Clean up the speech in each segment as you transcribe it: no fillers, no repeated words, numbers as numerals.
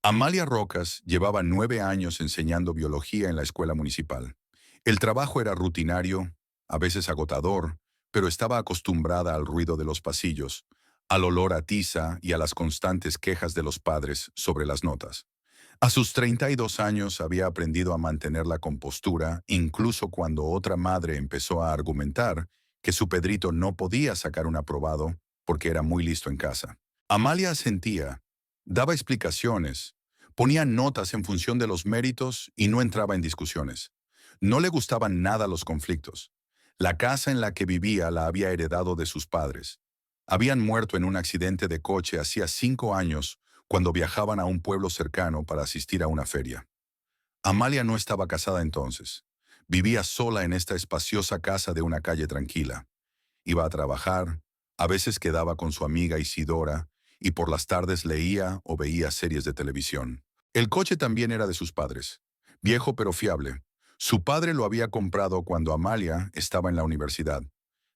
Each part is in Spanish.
Amalia Rocas llevaba 9 años enseñando biología en la escuela municipal. El trabajo era rutinario, a veces agotador, pero estaba acostumbrada al ruido de los pasillos, al olor a tiza y a las constantes quejas de los padres sobre las notas. A sus 32 años había aprendido a mantener la compostura, incluso cuando otra madre empezó a argumentar que su Pedrito no podía sacar un aprobado porque era muy listo en casa. Amalia asentía, daba explicaciones, ponía notas en función de los méritos y no entraba en discusiones. No le gustaban nada los conflictos. La casa en la que vivía la había heredado de sus padres. Habían muerto en un accidente de coche hacía 5 años cuando viajaban a un pueblo cercano para asistir a una feria. Amalia no estaba casada entonces. Vivía sola en esta espaciosa casa de una calle tranquila. Iba a trabajar, a veces quedaba con su amiga Isidora y por las tardes leía o veía series de televisión. El coche también era de sus padres, viejo pero fiable. Su padre lo había comprado cuando Amalia estaba en la universidad.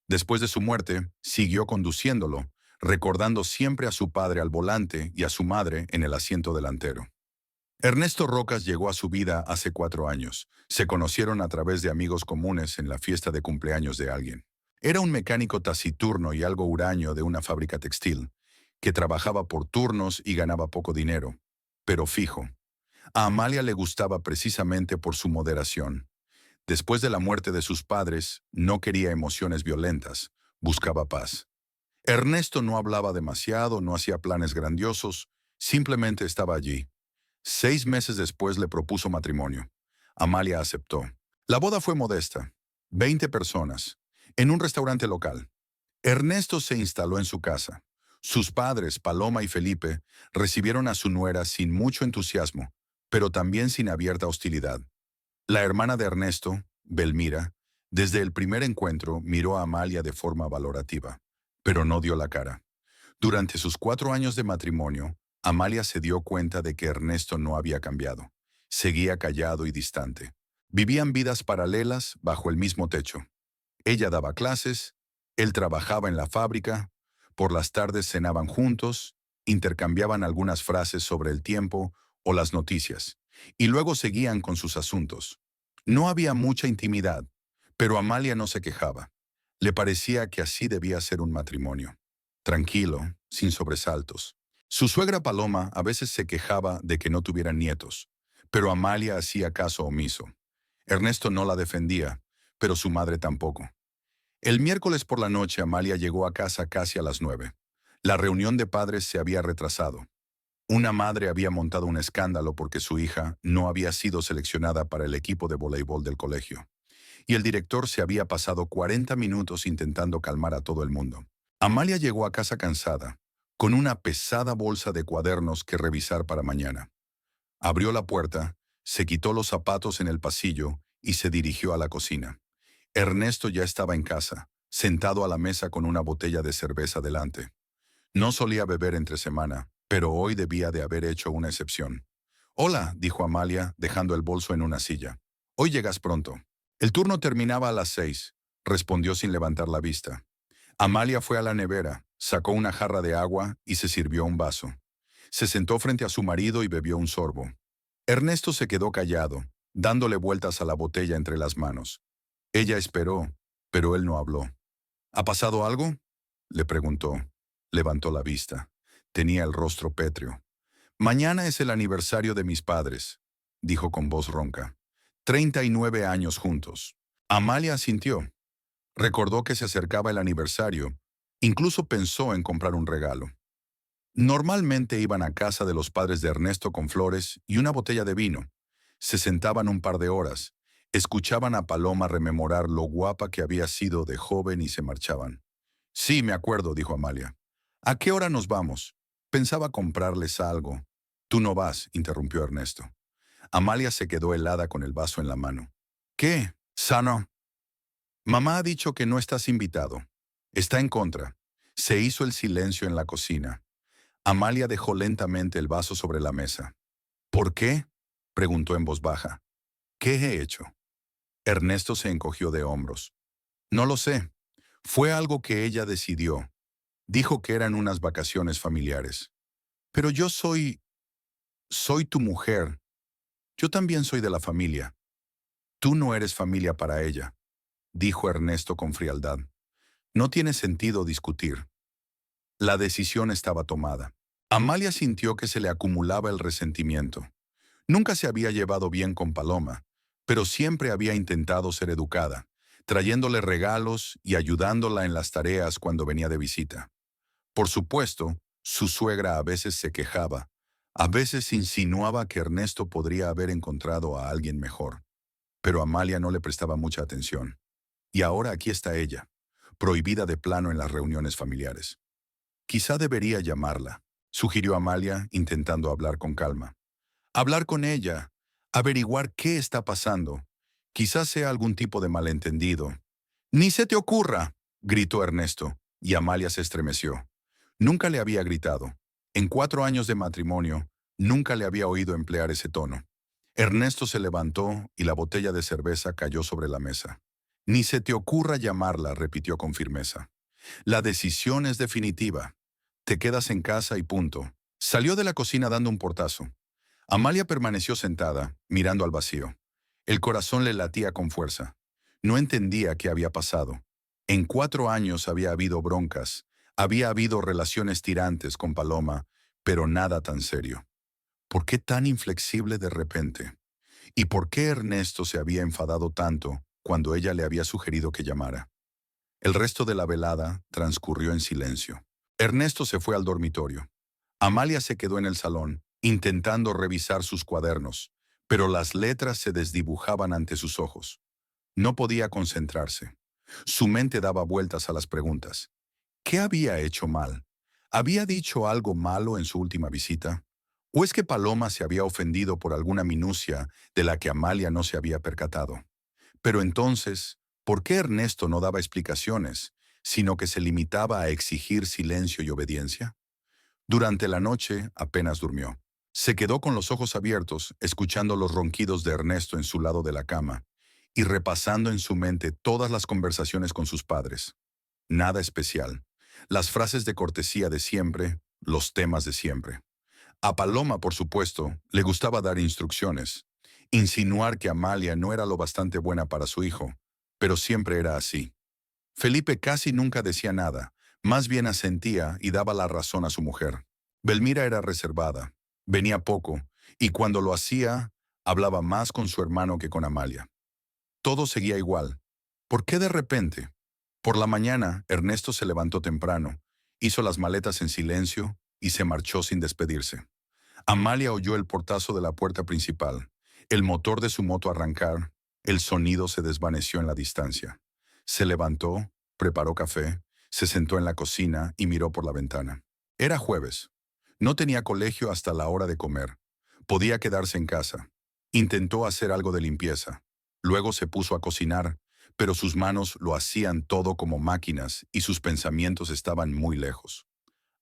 Después de su muerte, siguió conduciéndolo, recordando siempre a su padre al volante y a su madre en el asiento delantero. Ernesto Rocas llegó a su vida hace 4 años. Se conocieron a través de amigos comunes en la fiesta de cumpleaños de alguien. Era un mecánico taciturno y algo huraño de una fábrica textil, que trabajaba por turnos y ganaba poco dinero, pero fijo. A Amalia le gustaba precisamente por su moderación. Después de la muerte de sus padres, no quería emociones violentas, buscaba paz. Ernesto no hablaba demasiado, no hacía planes grandiosos, simplemente estaba allí. 6 meses después le propuso matrimonio. Amalia aceptó. La boda fue modesta, 20 personas, en un restaurante local. Ernesto se instaló en su casa. Sus padres, Paloma y Felipe, recibieron a su nuera sin mucho entusiasmo, pero también sin abierta hostilidad. La hermana de Ernesto, Belmira, desde el primer encuentro miró a Amalia de forma valorativa, pero no dio la cara. Durante sus 4 años de matrimonio, Amalia se dio cuenta de que Ernesto no había cambiado. Seguía callado y distante. Vivían vidas paralelas bajo el mismo techo. Ella daba clases, él trabajaba en la fábrica, por las tardes cenaban juntos, intercambiaban algunas frases sobre el tiempo o las noticias, y luego seguían con sus asuntos. No había mucha intimidad, pero Amalia no se quejaba. Le parecía que así debía ser un matrimonio. Tranquilo, sin sobresaltos. Su suegra Paloma a veces se quejaba de que no tuvieran nietos, pero Amalia hacía caso omiso. Ernesto no la defendía, pero su madre tampoco. El miércoles por la noche Amalia llegó a casa casi a las 9. La reunión de padres se había retrasado. Una madre había montado un escándalo porque su hija no había sido seleccionada para el equipo de voleibol del colegio, y el director se había pasado 40 minutos intentando calmar a todo el mundo. Amalia llegó a casa cansada, con una pesada bolsa de cuadernos que revisar para mañana. Abrió la puerta, se quitó los zapatos en el pasillo y se dirigió a la cocina. Ernesto ya estaba en casa, sentado a la mesa con una botella de cerveza delante. No solía beber entre semana, pero hoy debía de haber hecho una excepción. «Hola», dijo Amalia, dejando el bolso en una silla. «Hoy llegas pronto». «El turno terminaba a las 6», respondió sin levantar la vista. Amalia fue a la nevera, sacó una jarra de agua y se sirvió un vaso. Se sentó frente a su marido y bebió un sorbo. Ernesto se quedó callado, dándole vueltas a la botella entre las manos. Ella esperó, pero él no habló. «¿Ha pasado algo?», le preguntó. Levantó la vista. Tenía el rostro pétreo. «Mañana es el aniversario de mis padres», dijo con voz ronca. 39 años juntos. Amalia asintió. Recordó que se acercaba el aniversario. Incluso pensó en comprar un regalo. Normalmente iban a casa de los padres de Ernesto con flores y una botella de vino. Se sentaban un par de horas, escuchaban a Paloma rememorar lo guapa que había sido de joven y se marchaban. «Sí, me acuerdo», dijo Amalia. «¿A qué hora nos vamos? Pensaba comprarles algo». «Tú no vas», interrumpió Ernesto. Amalia se quedó helada con el vaso en la mano. «¿Qué? Sano?» «Mamá ha dicho que no estás invitado. Está en contra». Se hizo el silencio en la cocina. Amalia dejó lentamente el vaso sobre la mesa. «¿Por qué?», preguntó en voz baja. «¿Qué he hecho?». Ernesto se encogió de hombros. «No lo sé. Fue algo que ella decidió. Dijo que eran unas vacaciones familiares. Pero yo soy...» Soy tu mujer. Yo también soy de la familia. Tú no eres familia para ella, dijo Ernesto con frialdad. No tiene sentido discutir. La decisión estaba tomada. Amalia sintió que se le acumulaba el resentimiento. Nunca se había llevado bien con Paloma, pero siempre había intentado ser educada, trayéndole regalos y ayudándola en las tareas cuando venía de visita. Por supuesto, su suegra a veces se quejaba, a veces insinuaba que Ernesto podría haber encontrado a alguien mejor, pero Amalia no le prestaba mucha atención. Y ahora aquí está ella, prohibida de plano en las reuniones familiares. Quizá debería llamarla, sugirió Amalia, intentando hablar con calma. Hablar con ella, averiguar qué está pasando. Quizás sea algún tipo de malentendido. Ni se te ocurra, gritó Ernesto, y Amalia se estremeció. Nunca le había gritado. En 4 años de matrimonio, nunca le había oído emplear ese tono. Ernesto se levantó y la botella de cerveza cayó sobre la mesa. Ni se te ocurra llamarla, repitió con firmeza. La decisión es definitiva. Te quedas en casa y punto. Salió de la cocina dando un portazo. Amalia permaneció sentada, mirando al vacío. El corazón le latía con fuerza. No entendía qué había pasado. En 4 años había habido broncas, había habido relaciones tirantes con Paloma, pero nada tan serio. ¿Por qué tan inflexible de repente? ¿Y por qué Ernesto se había enfadado tanto cuando ella le había sugerido que llamara? El resto de la velada transcurrió en silencio. Ernesto se fue al dormitorio. Amalia se quedó en el salón, intentando revisar sus cuadernos, pero las letras se desdibujaban ante sus ojos. No podía concentrarse. Su mente daba vueltas a las preguntas. ¿Qué había hecho mal? ¿Había dicho algo malo en su última visita? ¿O es que Paloma se había ofendido por alguna minucia de la que Amalia no se había percatado? Pero entonces, ¿por qué Ernesto no daba explicaciones, sino que se limitaba a exigir silencio y obediencia? Durante la noche apenas durmió. Se quedó con los ojos abiertos, escuchando los ronquidos de Ernesto en su lado de la cama y repasando en su mente todas las conversaciones con sus padres. Nada especial. Las frases de cortesía de siempre, los temas de siempre. A Paloma, por supuesto, le gustaba dar instrucciones, insinuar que Amalia no era lo bastante buena para su hijo, pero siempre era así. Felipe casi nunca decía nada, más bien asentía y daba la razón a su mujer. Belmira era reservada, venía poco, y cuando lo hacía, hablaba más con su hermano que con Amalia. Todo seguía igual. ¿Por qué de repente? Por la mañana, Ernesto se levantó temprano, hizo las maletas en silencio y se marchó sin despedirse. Amalia oyó el portazo de la puerta principal, el motor de su moto arrancar, el sonido se desvaneció en la distancia. Se levantó, preparó café, se sentó en la cocina y miró por la ventana. Era jueves. No tenía colegio hasta la hora de comer. Podía quedarse en casa. Intentó hacer algo de limpieza. Luego se puso a cocinar, pero sus manos lo hacían todo como máquinas y sus pensamientos estaban muy lejos.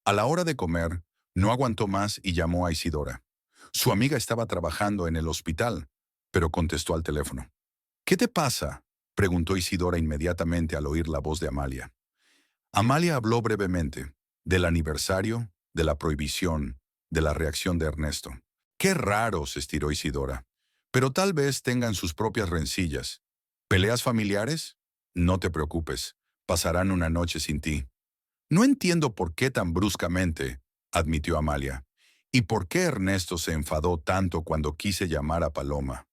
A la hora de comer, no aguantó más y llamó a Isidora. Su amiga estaba trabajando en el hospital, pero contestó al teléfono. ¿Qué te pasa?, preguntó Isidora inmediatamente al oír la voz de Amalia. Amalia habló brevemente del aniversario, de la prohibición, de la reacción de Ernesto. Qué raro, se estiró Isidora. Pero tal vez tengan sus propias rencillas. ¿Peleas familiares? No te preocupes, pasarán una noche sin ti. No entiendo por qué tan bruscamente, admitió Amalia. ¿Y por qué Ernesto se enfadó tanto cuando quise llamar a Paloma?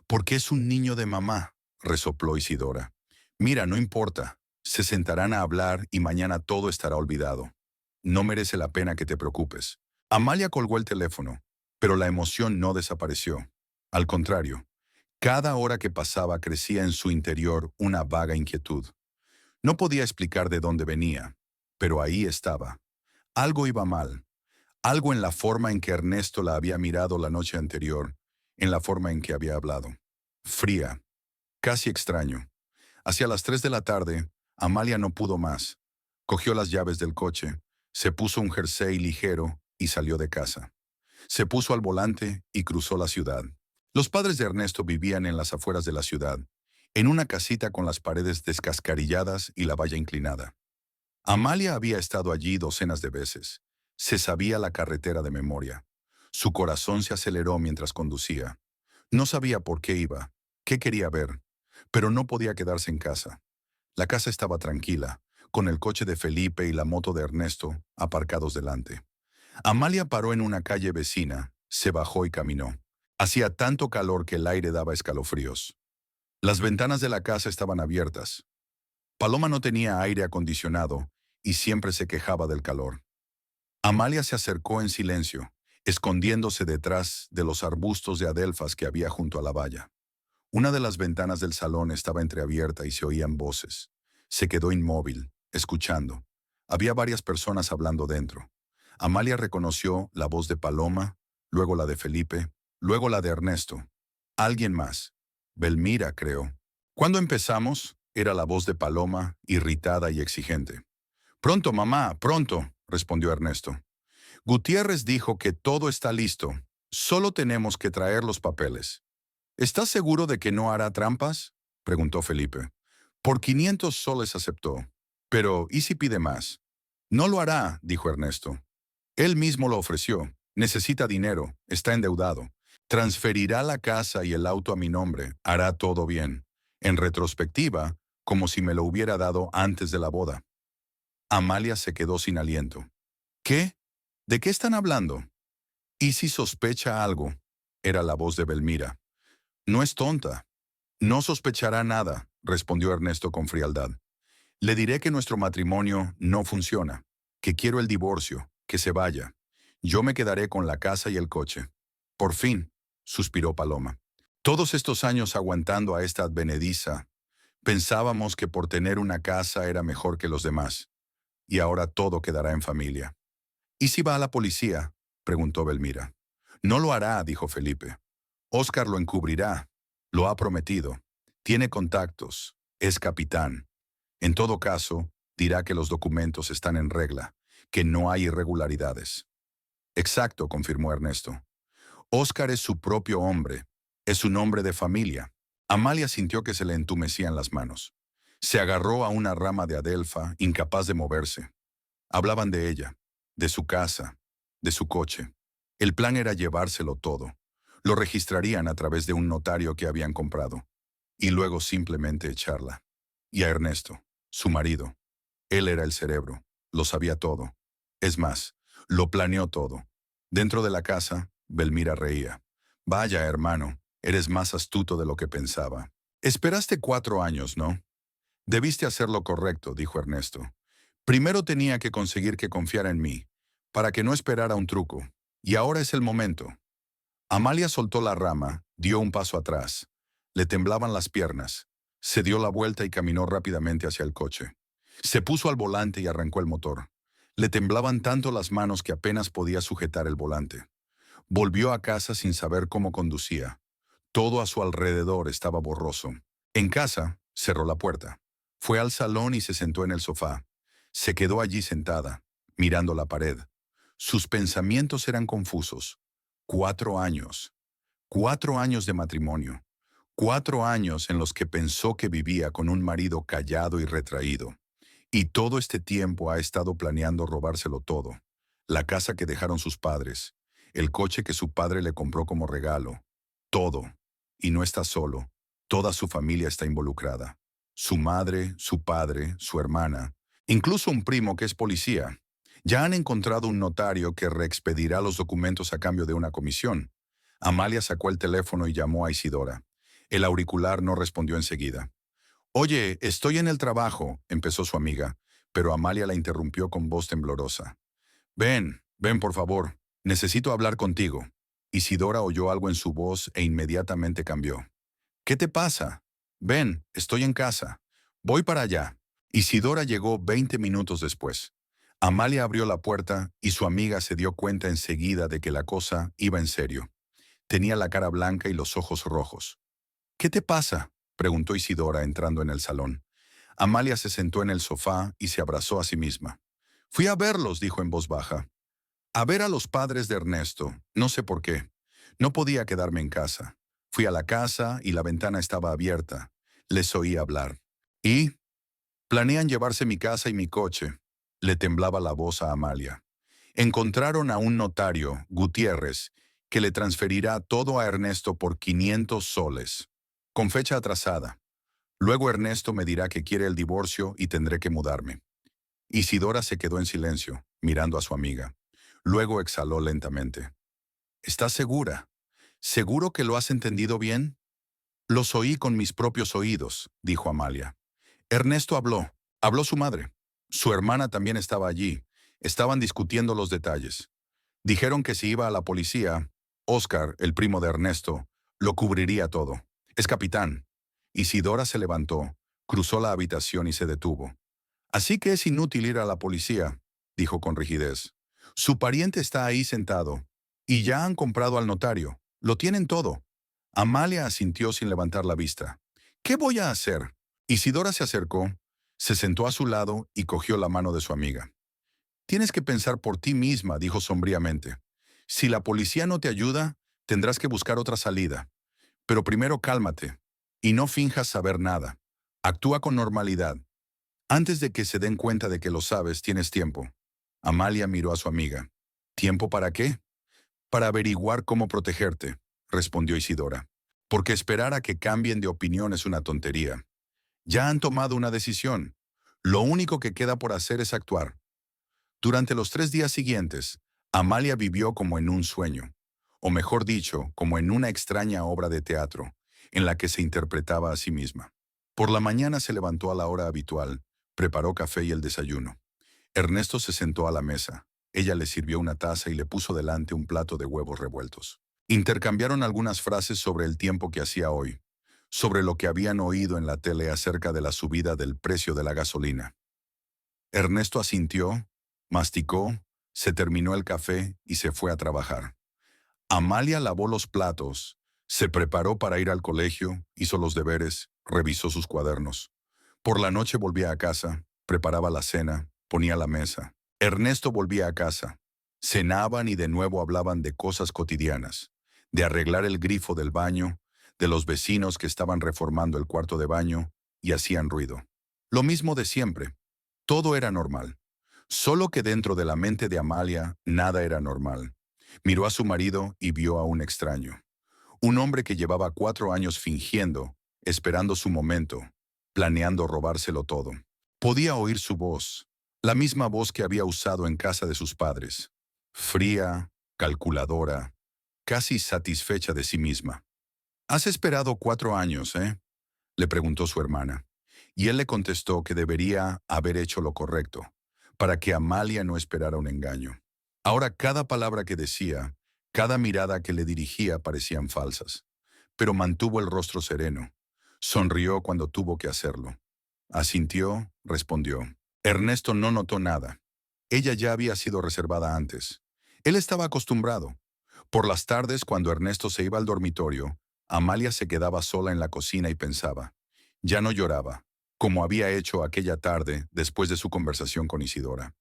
Porque es un niño de mamá, resopló Isidora. Mira, no importa. Se sentarán a hablar y mañana todo estará olvidado. No merece la pena que te preocupes. Amalia colgó el teléfono, pero la emoción no desapareció. Al contrario, cada hora que pasaba crecía en su interior una vaga inquietud. No podía explicar de dónde venía, pero ahí estaba. Algo iba mal. Algo en la forma en que Ernesto la había mirado la noche anterior, en la forma en que había hablado. Fría, casi extraño. Hacia las 3 de la tarde, Amalia no pudo más. Cogió las llaves del coche, se puso un jersey ligero y salió de casa. Se puso al volante y cruzó la ciudad. Los padres de Ernesto vivían en las afueras de la ciudad, en una casita con las paredes descascarilladas y la valla inclinada. Amalia había estado allí docenas de veces. Se sabía la carretera de memoria. Su corazón se aceleró mientras conducía. No sabía por qué iba, qué quería ver, pero no podía quedarse en casa. La casa estaba tranquila, con el coche de Felipe y la moto de Ernesto aparcados delante. Amalia paró en una calle vecina, se bajó y caminó. Hacía tanto calor que el aire daba escalofríos. Las ventanas de la casa estaban abiertas. Paloma no tenía aire acondicionado y siempre se quejaba del calor. Amalia se acercó en silencio, escondiéndose detrás de los arbustos de adelfas que había junto a la valla. Una de las ventanas del salón estaba entreabierta y se oían voces. Se quedó inmóvil, escuchando. Había varias personas hablando dentro. Amalia reconoció la voz de Paloma, luego la de Felipe, luego la de Ernesto. Alguien más. Belmira, creo. ¿Cuándo empezamos? Era la voz de Paloma, irritada y exigente. Pronto, mamá, pronto, respondió Ernesto. Gutiérrez dijo que todo está listo. Solo tenemos que traer los papeles. ¿Estás seguro de que no hará trampas? Preguntó Felipe. Por 500 soles aceptó. Pero, ¿y si pide más? No lo hará, dijo Ernesto. Él mismo lo ofreció. Necesita dinero, está endeudado. Transferirá la casa y el auto a mi nombre. Hará todo bien. En retrospectiva, como si me lo hubiera dado antes de la boda. Amalia se quedó sin aliento. ¿Qué? ¿De qué están hablando? ¿Y si sospecha algo? Era la voz de Belmira. No es tonta. No sospechará nada, respondió Ernesto con frialdad. Le diré que nuestro matrimonio no funciona, que quiero el divorcio, que se vaya. Yo me quedaré con la casa y el coche. Por fin, suspiró Paloma. Todos estos años aguantando a esta advenediza, pensábamos que por tener una casa era mejor que los demás, y ahora todo quedará en familia. ¿Y si va a la policía? Preguntó Belmira. No lo hará, dijo Felipe. Óscar lo encubrirá. Lo ha prometido. Tiene contactos. Es capitán. En todo caso, dirá que los documentos están en regla, que no hay irregularidades. Exacto, confirmó Ernesto. Óscar es su propio hombre. Es un hombre de familia. Amalia sintió que se le entumecían las manos. Se agarró a una rama de adelfa, incapaz de moverse. Hablaban de ella, de su casa, de su coche. El plan era llevárselo todo. Lo registrarían a través de un notario que habían comprado. Y luego simplemente echarla. Y a Ernesto, su marido. Él era el cerebro. Lo sabía todo. Es más, lo planeó todo. Dentro de la casa, Belmira reía. Vaya, hermano, eres más astuto de lo que pensaba. Esperaste 4 años, ¿no? Debiste hacer lo correcto, dijo Ernesto. Primero tenía que conseguir que confiara en mí, para que no esperara un truco. Y ahora es el momento. Amalia soltó la rama, dio un paso atrás. Le temblaban las piernas. Se dio la vuelta y caminó rápidamente hacia el coche. Se puso al volante y arrancó el motor. Le temblaban tanto las manos que apenas podía sujetar el volante. Volvió a casa sin saber cómo conducía. Todo a su alrededor estaba borroso. En casa, cerró la puerta. Fue al salón y se sentó en el sofá. Se quedó allí sentada, mirando la pared. Sus pensamientos eran confusos. 4 años. 4 años de matrimonio. 4 años en los que pensó que vivía con un marido callado y retraído. Y todo este tiempo ha estado planeando robárselo todo. La casa que dejaron sus padres, el coche que su padre le compró como regalo. Todo. Y no está solo. Toda su familia está involucrada. Su madre, su padre, su hermana, incluso un primo que es policía. Ya han encontrado un notario que reexpedirá los documentos a cambio de una comisión. Amalia sacó el teléfono y llamó a Isidora. El auricular no respondió enseguida. Oye, estoy en el trabajo, empezó su amiga, pero Amalia la interrumpió con voz temblorosa. Ven, ven por favor, necesito hablar contigo. Isidora oyó algo en su voz e inmediatamente cambió. ¿Qué te pasa? Ven, estoy en casa. Voy para allá. Isidora llegó 20 minutos después. Amalia abrió la puerta y su amiga se dio cuenta enseguida de que la cosa iba en serio. Tenía la cara blanca y los ojos rojos. ¿Qué te pasa?, preguntó Isidora entrando en el salón. Amalia se sentó en el sofá y se abrazó a sí misma. Fui a verlos, dijo en voz baja. A ver a los padres de Ernesto, no sé por qué. No podía quedarme en casa. Fui a la casa y la ventana estaba abierta. Les oí hablar. ¿Y? Planean llevarse mi casa y mi coche. Le temblaba la voz a Amalia. Encontraron a un notario, Gutiérrez, que le transferirá todo a Ernesto por 500 soles, con fecha atrasada. Luego Ernesto me dirá que quiere el divorcio y tendré que mudarme. Isidora se quedó en silencio, mirando a su amiga. Luego exhaló lentamente. ¿Estás segura? ¿Seguro que lo has entendido bien? Los oí con mis propios oídos, dijo Amalia. Ernesto habló su madre. Su hermana también estaba allí. Estaban discutiendo los detalles. Dijeron que si iba a la policía, Oscar, el primo de Ernesto, lo cubriría todo. Es capitán. Isidora se levantó, cruzó la habitación y se detuvo. Así que es inútil ir a la policía, dijo con rigidez. Su pariente está ahí sentado, y ya han comprado al notario. Lo tienen todo. Amalia asintió sin levantar la vista. ¿Qué voy a hacer? Isidora se acercó, se sentó a su lado y cogió la mano de su amiga. Tienes que pensar por ti misma, dijo sombríamente. Si la policía no te ayuda, tendrás que buscar otra salida. Pero primero cálmate, y no finjas saber nada. Actúa con normalidad. Antes de que se den cuenta de que lo sabes, tienes tiempo. Amalia miró a su amiga. ¿Tiempo para qué? Para averiguar cómo protegerte, respondió Isidora. Porque esperar a que cambien de opinión es una tontería. Ya han tomado una decisión. Lo único que queda por hacer es actuar. Durante los 3 días siguientes, Amalia vivió como en un sueño, o mejor dicho, como en una extraña obra de teatro, en la que se interpretaba a sí misma. Por la mañana se levantó a la hora habitual, preparó café y el desayuno. Ernesto se sentó a la mesa. Ella le sirvió una taza y le puso delante un plato de huevos revueltos. Intercambiaron algunas frases sobre el tiempo que hacía hoy, sobre lo que habían oído en la tele acerca de la subida del precio de la gasolina. Ernesto asintió, masticó, se terminó el café y se fue a trabajar. Amalia lavó los platos, se preparó para ir al colegio, hizo los deberes, revisó sus cuadernos. Por la noche volvía a casa, preparaba la cena, ponía la mesa. Ernesto volvía a casa. Cenaban y de nuevo hablaban de cosas cotidianas, de arreglar el grifo del baño, de los vecinos que estaban reformando el cuarto de baño y hacían ruido. Lo mismo de siempre. Todo era normal. Solo que dentro de la mente de Amalia nada era normal. Miró a su marido y vio a un extraño. Un hombre que llevaba 4 años fingiendo, esperando su momento, planeando robárselo todo. Podía oír su voz, la misma voz que había usado en casa de sus padres. Fría, calculadora, casi satisfecha de sí misma. «Has esperado 4 años, ¿eh?», le preguntó su hermana. Y él le contestó que debería haber hecho lo correcto, para que Amalia no esperara un engaño. Ahora cada palabra que decía, cada mirada que le dirigía parecían falsas, pero mantuvo el rostro sereno. Sonrió cuando tuvo que hacerlo. Asintió, respondió. Ernesto no notó nada. Ella ya había sido reservada antes. Él estaba acostumbrado. Por las tardes, cuando Ernesto se iba al dormitorio, Amalia se quedaba sola en la cocina y pensaba. Ya no lloraba, como había hecho aquella tarde después de su conversación con Isidora.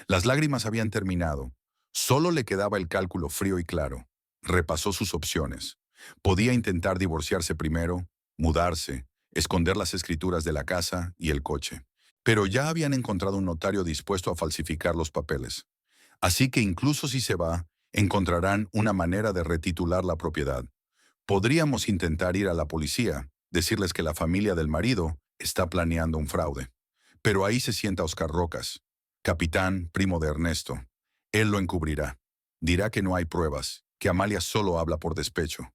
Las lágrimas habían terminado. Solo le quedaba el cálculo frío y claro. Repasó sus opciones. Podía intentar divorciarse primero, mudarse, esconder las escrituras de la casa y el coche. Pero ya habían encontrado un notario dispuesto a falsificar los papeles. Así que incluso si se va, encontrarán una manera de retitular la propiedad. Podríamos intentar ir a la policía, decirles que la familia del marido está planeando un fraude. Pero ahí se sienta Oscar Rocas, capitán, primo de Ernesto. Él lo encubrirá. Dirá que no hay pruebas, que Amalia solo habla por despecho.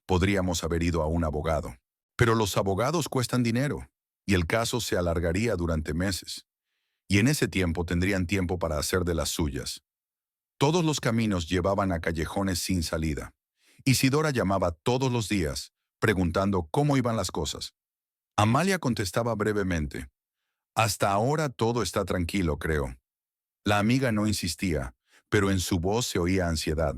Podríamos haber ido a un abogado. Pero los abogados cuestan dinero, y el caso se alargaría durante meses. Y en ese tiempo tendrían tiempo para hacer de las suyas. Todos los caminos llevaban a callejones sin salida. Isidora llamaba todos los días, preguntando cómo iban las cosas. Amalia contestaba brevemente. Hasta ahora todo está tranquilo, creo. La amiga no insistía, pero en su voz se oía ansiedad.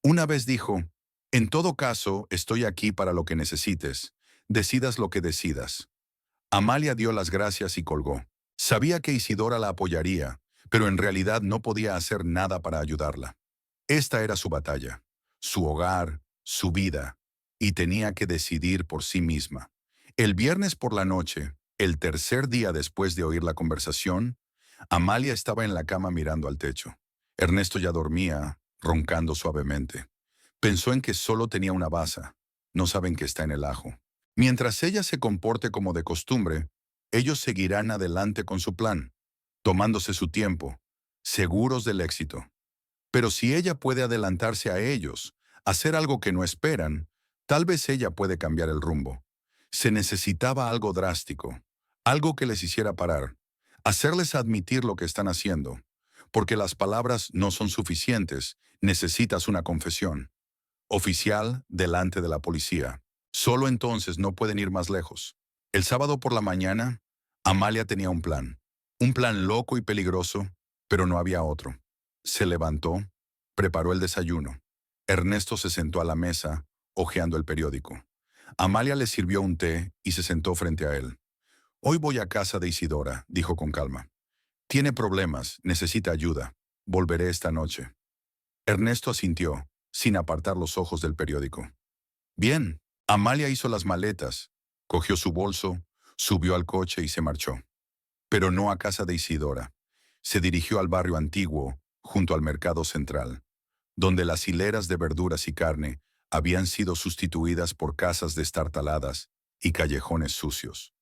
Una vez dijo, en todo caso, estoy aquí para lo que necesites. Decidas lo que decidas. Amalia dio las gracias y colgó. Sabía que Isidora la apoyaría, pero en realidad no podía hacer nada para ayudarla. Esta era su batalla, su hogar, su vida, y tenía que decidir por sí misma. El viernes por la noche, el tercer día después de oír la conversación, Amalia estaba en la cama mirando al techo. Ernesto ya dormía, roncando suavemente. Pensó en que solo tenía una baza. No saben que está en el ajo. Mientras ella se comporte como de costumbre, ellos seguirán adelante con su plan, tomándose su tiempo, seguros del éxito. Pero si ella puede adelantarse a ellos, hacer algo que no esperan, tal vez ella puede cambiar el rumbo. Se necesitaba algo drástico, algo que les hiciera parar, hacerles admitir lo que están haciendo, porque las palabras no son suficientes, necesitas una confesión. Oficial delante de la policía. Solo entonces no pueden ir más lejos. El sábado por la mañana, Amalia tenía un plan. Un plan loco y peligroso, pero no había otro. Se levantó, preparó el desayuno. Ernesto se sentó a la mesa, hojeando el periódico. Amalia le sirvió un té y se sentó frente a él. Hoy voy a casa de Isidora, dijo con calma. Tiene problemas, necesita ayuda. Volveré esta noche. Ernesto asintió, sin apartar los ojos del periódico. Bien, Amalia hizo las maletas, cogió su bolso, subió al coche y se marchó. Pero no a casa de Isidora. Se dirigió al barrio antiguo, junto al mercado central, donde las hileras de verduras y carne habían sido sustituidas por casas destartaladas y callejones sucios,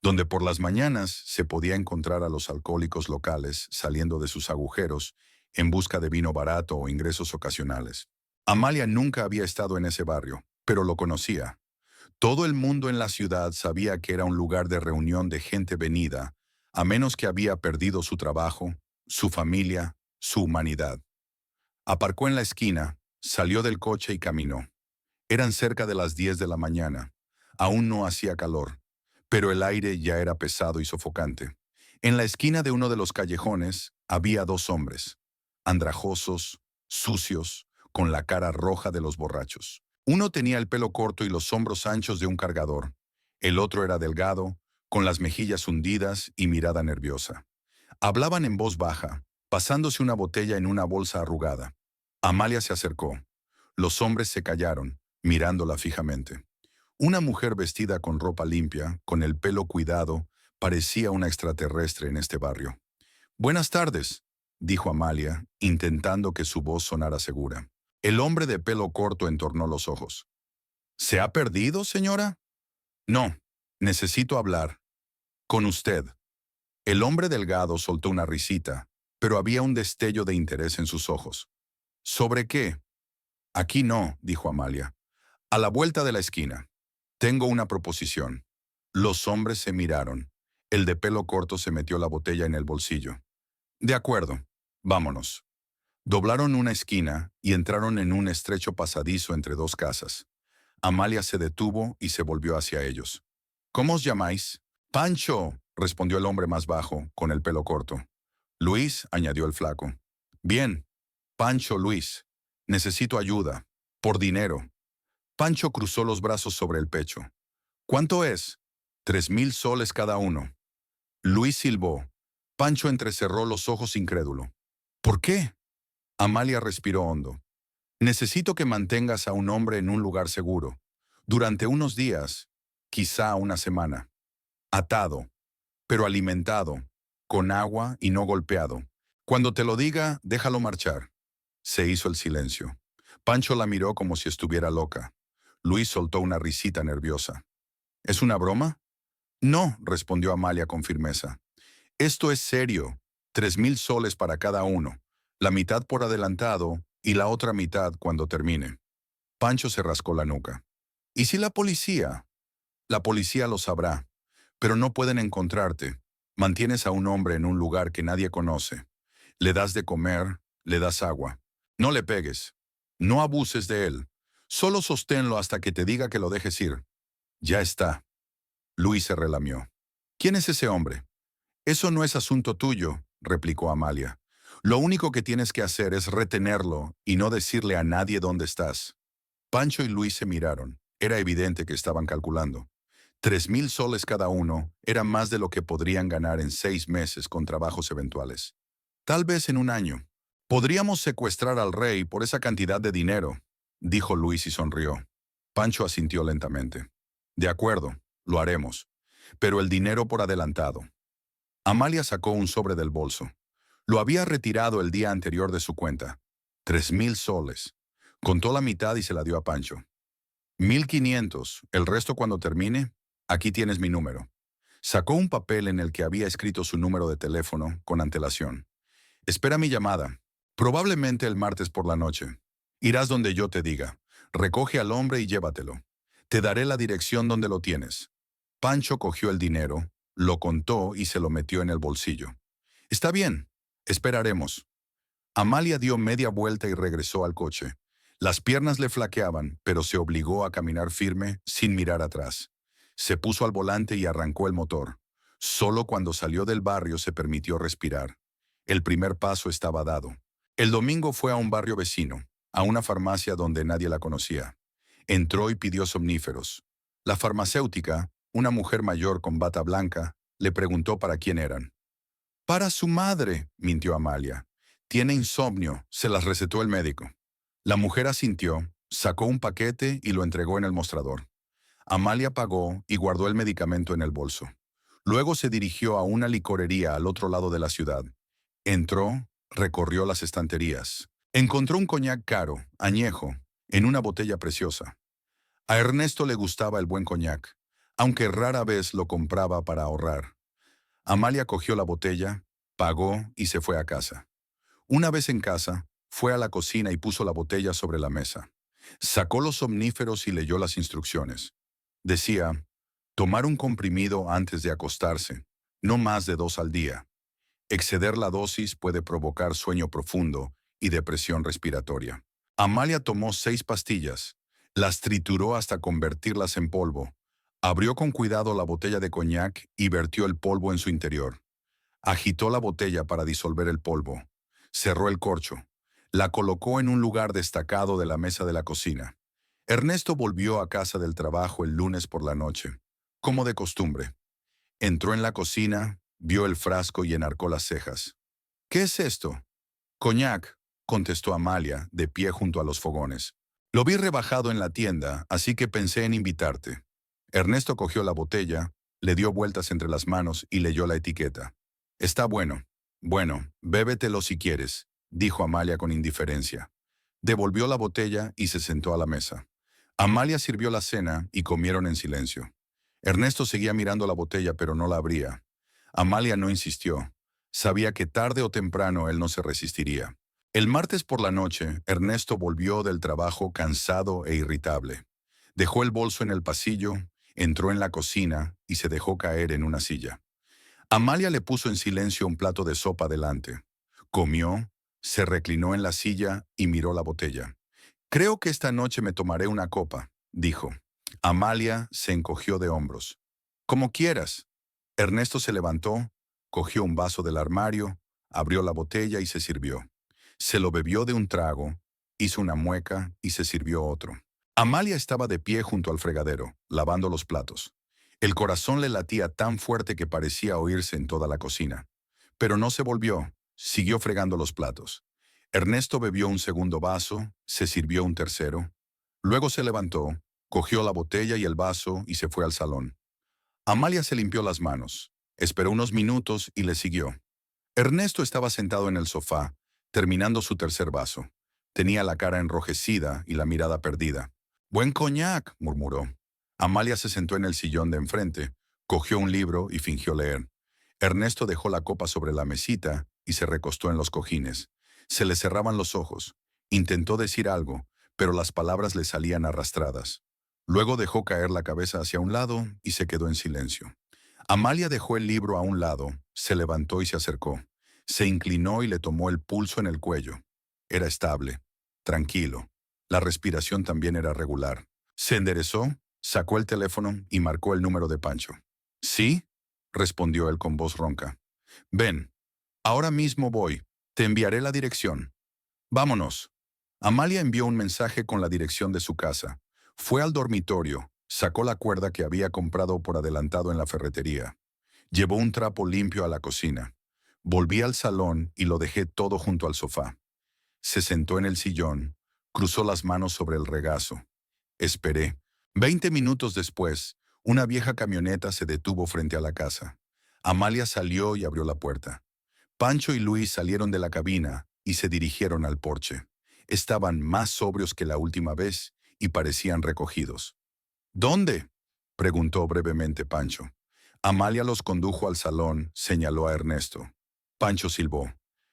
donde por las mañanas se podía encontrar a los alcohólicos locales saliendo de sus agujeros en busca de vino barato o ingresos ocasionales. Amalia nunca había estado en ese barrio, pero lo conocía. Todo el mundo en la ciudad sabía que era un lugar de reunión de gente venida, a menos que había perdido su trabajo, su familia, su humanidad. Aparcó en la esquina, salió del coche y caminó. Eran cerca de las 10 de la mañana. Aún no hacía calor, pero el aire ya era pesado y sofocante. En la esquina de uno de los callejones había dos hombres, andrajosos, sucios, con la cara roja de los borrachos. Uno tenía el pelo corto y los hombros anchos de un cargador. El otro era delgado, con las mejillas hundidas y mirada nerviosa. Hablaban en voz baja, pasándose una botella en una bolsa arrugada. Amalia se acercó. Los hombres se callaron, mirándola fijamente. Una mujer vestida con ropa limpia, con el pelo cuidado, parecía una extraterrestre en este barrio. Buenas tardes, dijo Amalia, intentando que su voz sonara segura. El hombre de pelo corto entornó los ojos. ¿Se ha perdido, señora? No, necesito hablar. Con usted. El hombre delgado soltó una risita, pero había un destello de interés en sus ojos. ¿Sobre qué? Aquí no, dijo Amalia. A la vuelta de la esquina. Tengo una proposición. Los hombres se miraron. El de pelo corto se metió la botella en el bolsillo. De acuerdo, vámonos. Doblaron una esquina y entraron en un estrecho pasadizo entre dos casas. Amalia se detuvo y se volvió hacia ellos. ¿Cómo os llamáis? Pancho, respondió el hombre más bajo, con el pelo corto. Luis, añadió el flaco. Bien, Pancho Luis. Necesito ayuda. Por dinero. Pancho cruzó los brazos sobre el pecho. ¿Cuánto es? 3,000 soles cada uno. Luis silbó. Pancho entrecerró los ojos incrédulo. ¿Por qué? Amalia respiró hondo. Necesito que mantengas a un hombre en un lugar seguro, durante unos días, quizá una semana. Atado, pero alimentado, con agua y no golpeado. Cuando te lo diga, déjalo marchar. Se hizo el silencio. Pancho la miró como si estuviera loca. Luis soltó una risita nerviosa. ¿Es una broma? No, respondió Amalia con firmeza. Esto es serio. 3,000 soles para cada uno. La mitad por adelantado y la otra mitad cuando termine. Pancho se rascó la nuca. ¿Y si la policía? La policía lo sabrá, pero no pueden encontrarte. Mantienes a un hombre en un lugar que nadie conoce. Le das de comer, le das agua. No le pegues. No abuses de él. Solo sosténlo hasta que te diga que lo dejes ir. Ya está. Luis se relamió. ¿Quién es ese hombre? Eso no es asunto tuyo, replicó Amalia. Lo único que tienes que hacer es retenerlo y no decirle a nadie dónde estás. Pancho y Luis se miraron. Era evidente que estaban calculando. 3,000 soles cada uno era más de lo que podrían ganar en 6 meses con trabajos eventuales. Tal vez en un año. Podríamos secuestrar al rey por esa cantidad de dinero, dijo Luis y sonrió. Pancho asintió lentamente. De acuerdo, lo haremos. Pero el dinero por adelantado. Amalia sacó un sobre del bolso. Lo había retirado el día anterior de su cuenta. 3,000 soles. Contó la mitad y se la dio a Pancho. 1500, el resto cuando termine, aquí tienes mi número. Sacó un papel en el que había escrito su número de teléfono con antelación. Espera mi llamada, probablemente el martes por la noche. Irás donde yo te diga. Recoge al hombre y llévatelo. Te daré la dirección donde lo tienes. Pancho cogió el dinero, lo contó y se lo metió en el bolsillo. Está bien, esperaremos. Amalia dio media vuelta y regresó al coche. Las piernas le flaqueaban, pero se obligó a caminar firme, sin mirar atrás. Se puso al volante y arrancó el motor. Solo cuando salió del barrio se permitió respirar. El primer paso estaba dado. El domingo fue a un barrio vecino, a una farmacia donde nadie la conocía. Entró y pidió somníferos. La farmacéutica, una mujer mayor con bata blanca, le preguntó para quién eran. Para su madre, mintió Amalia. Tiene insomnio, se las recetó el médico. La mujer asintió, sacó un paquete y lo entregó en el mostrador. Amalia pagó y guardó el medicamento en el bolso. Luego se dirigió a una licorería al otro lado de la ciudad. Entró, recorrió las estanterías. Encontró un coñac caro, añejo, en una botella preciosa. A Ernesto le gustaba el buen coñac, aunque rara vez lo compraba para ahorrar. Amalia cogió la botella, pagó y se fue a casa. Una vez en casa, fue a la cocina y puso la botella sobre la mesa. Sacó los somníferos y leyó las instrucciones. Decía, tomar un comprimido antes de acostarse, no más de 2 al día. Exceder la dosis puede provocar sueño profundo y depresión respiratoria. Amalia tomó 6 pastillas, las trituró hasta convertirlas en polvo. Abrió con cuidado la botella de coñac y vertió el polvo en su interior. Agitó la botella para disolver el polvo. Cerró el corcho. La colocó en un lugar destacado de la mesa de la cocina. Ernesto volvió a casa del trabajo el lunes por la noche, como de costumbre. Entró en la cocina, vio el frasco y enarcó las cejas. ¿Qué es esto? Coñac, contestó Amalia, de pie junto a los fogones. Lo vi rebajado en la tienda, así que pensé en invitarte. Ernesto cogió la botella, le dio vueltas entre las manos y leyó la etiqueta. Está bueno. Bueno, bébetelo si quieres, dijo Amalia con indiferencia. Devolvió la botella y se sentó a la mesa. Amalia sirvió la cena y comieron en silencio. Ernesto seguía mirando la botella pero no la abría. Amalia no insistió. Sabía que tarde o temprano él no se resistiría. El martes por la noche, Ernesto volvió del trabajo cansado e irritable. Dejó el bolso en el pasillo, entró en la cocina y se dejó caer en una silla. Amalia le puso en silencio un plato de sopa delante. Comió, se reclinó en la silla y miró la botella. Creo que esta noche me tomaré una copa, dijo. Amalia se encogió de hombros. Como quieras. Ernesto se levantó, cogió un vaso del armario, abrió la botella y se sirvió. Se lo bebió de un trago, hizo una mueca y se sirvió otro. Amalia estaba de pie junto al fregadero, lavando los platos. El corazón le latía tan fuerte que parecía oírse en toda la cocina. Pero no se volvió, siguió fregando los platos. Ernesto bebió un segundo vaso, se sirvió un tercero. Luego se levantó, cogió la botella y el vaso y se fue al salón. Amalia se limpió las manos, esperó unos minutos y le siguió. Ernesto estaba sentado en el sofá, terminando su tercer vaso. Tenía la cara enrojecida y la mirada perdida. «Buen coñac», murmuró. Amalia se sentó en el sillón de enfrente, cogió un libro y fingió leer. Ernesto dejó la copa sobre la mesita y se recostó en los cojines. Se le cerraban los ojos. Intentó decir algo, pero las palabras le salían arrastradas. Luego dejó caer la cabeza hacia un lado y se quedó en silencio. Amalia dejó el libro a un lado, se levantó y se acercó. Se inclinó y le tomó el pulso en el cuello. Era estable, tranquilo. La respiración también era regular. Se enderezó, sacó el teléfono y marcó el número de Pancho. «¿Sí?», respondió él con voz ronca. «Ven, ahora mismo voy. Te enviaré la dirección. Vámonos». Amalia envió un mensaje con la dirección de su casa. Fue al dormitorio, sacó la cuerda que había comprado por adelantado en la ferretería. Llevó un trapo limpio a la cocina. Volví al salón y lo dejé todo junto al sofá. Se sentó en el sillón, cruzó las manos sobre el regazo. Esperé. 20 minutos después, una vieja camioneta se detuvo frente a la casa. Amalia salió y abrió la puerta. Pancho y Luis salieron de la cabina y se dirigieron al porche. Estaban más sobrios que la última vez y parecían recogidos. ¿Dónde?, preguntó brevemente Pancho. Amalia los condujo al salón, señaló a Ernesto. Pancho silbó.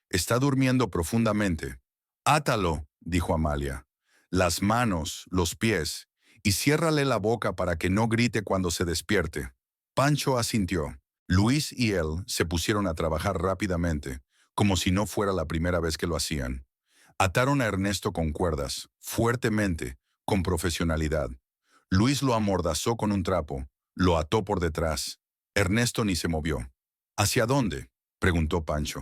Está durmiendo profundamente. Átalo, dijo Amalia. Las manos, los pies, y ciérrale la boca para que no grite cuando se despierte. Pancho asintió. Luis y él se pusieron a trabajar rápidamente, como si no fuera la primera vez que lo hacían. Ataron a Ernesto con cuerdas, fuertemente, con profesionalidad. Luis lo amordazó con un trapo, lo ató por detrás. Ernesto ni se movió. ¿Hacia dónde?, preguntó Pancho.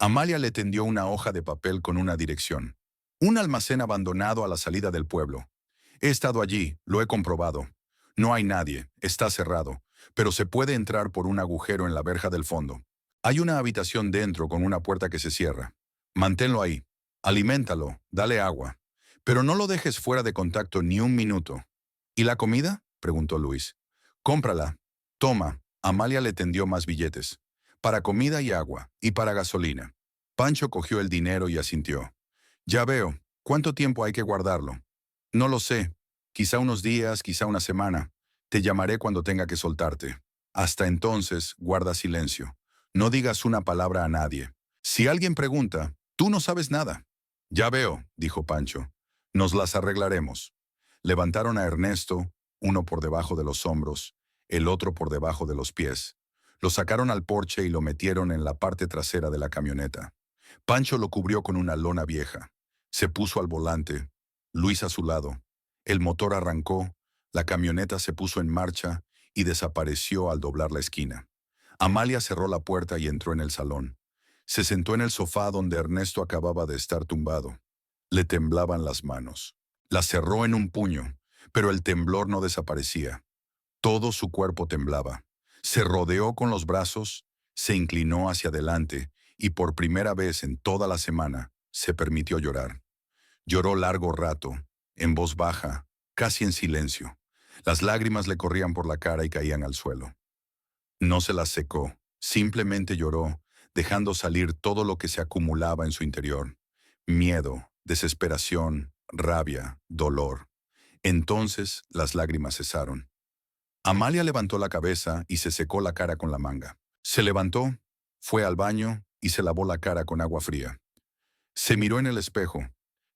Amalia le tendió una hoja de papel con una dirección. Un almacén abandonado a la salida del pueblo. He estado allí, lo he comprobado. No hay nadie, está cerrado, pero se puede entrar por un agujero en la verja del fondo. Hay una habitación dentro con una puerta que se cierra. Manténlo ahí. Aliméntalo, dale agua. Pero no lo dejes fuera de contacto ni un minuto. ¿Y la comida?, preguntó Luis. Cómprala. Toma. Amalia le tendió más billetes. Para comida y agua, y para gasolina. Pancho cogió el dinero y asintió. Ya veo. ¿Cuánto tiempo hay que guardarlo? No lo sé. Quizá unos días, quizá una semana. Te llamaré cuando tenga que soltarte. Hasta entonces, guarda silencio. No digas una palabra a nadie. Si alguien pregunta, tú no sabes nada. Ya veo, dijo Pancho. Nos las arreglaremos. Levantaron a Ernesto, uno por debajo de los hombros, el otro por debajo de los pies. Lo sacaron al porche y lo metieron en la parte trasera de la camioneta. Pancho lo cubrió con una lona vieja. Se puso al volante, Luis a su lado. El motor arrancó, la camioneta se puso en marcha y desapareció al doblar la esquina. Amalia cerró la puerta y entró en el salón. Se sentó en el sofá donde Ernesto acababa de estar tumbado. Le temblaban las manos. La cerró en un puño, pero el temblor no desaparecía. Todo su cuerpo temblaba. Se rodeó con los brazos, se inclinó hacia adelante y por primera vez en toda la semana se permitió llorar. Lloró largo rato, en voz baja, casi en silencio. Las lágrimas le corrían por la cara y caían al suelo. No se las secó, simplemente lloró, dejando salir todo lo que se acumulaba en su interior. Miedo, desesperación, rabia, dolor. Entonces las lágrimas cesaron. Amalia levantó la cabeza y se secó la cara con la manga. Se levantó, fue al baño y se lavó la cara con agua fría. Se miró en el espejo.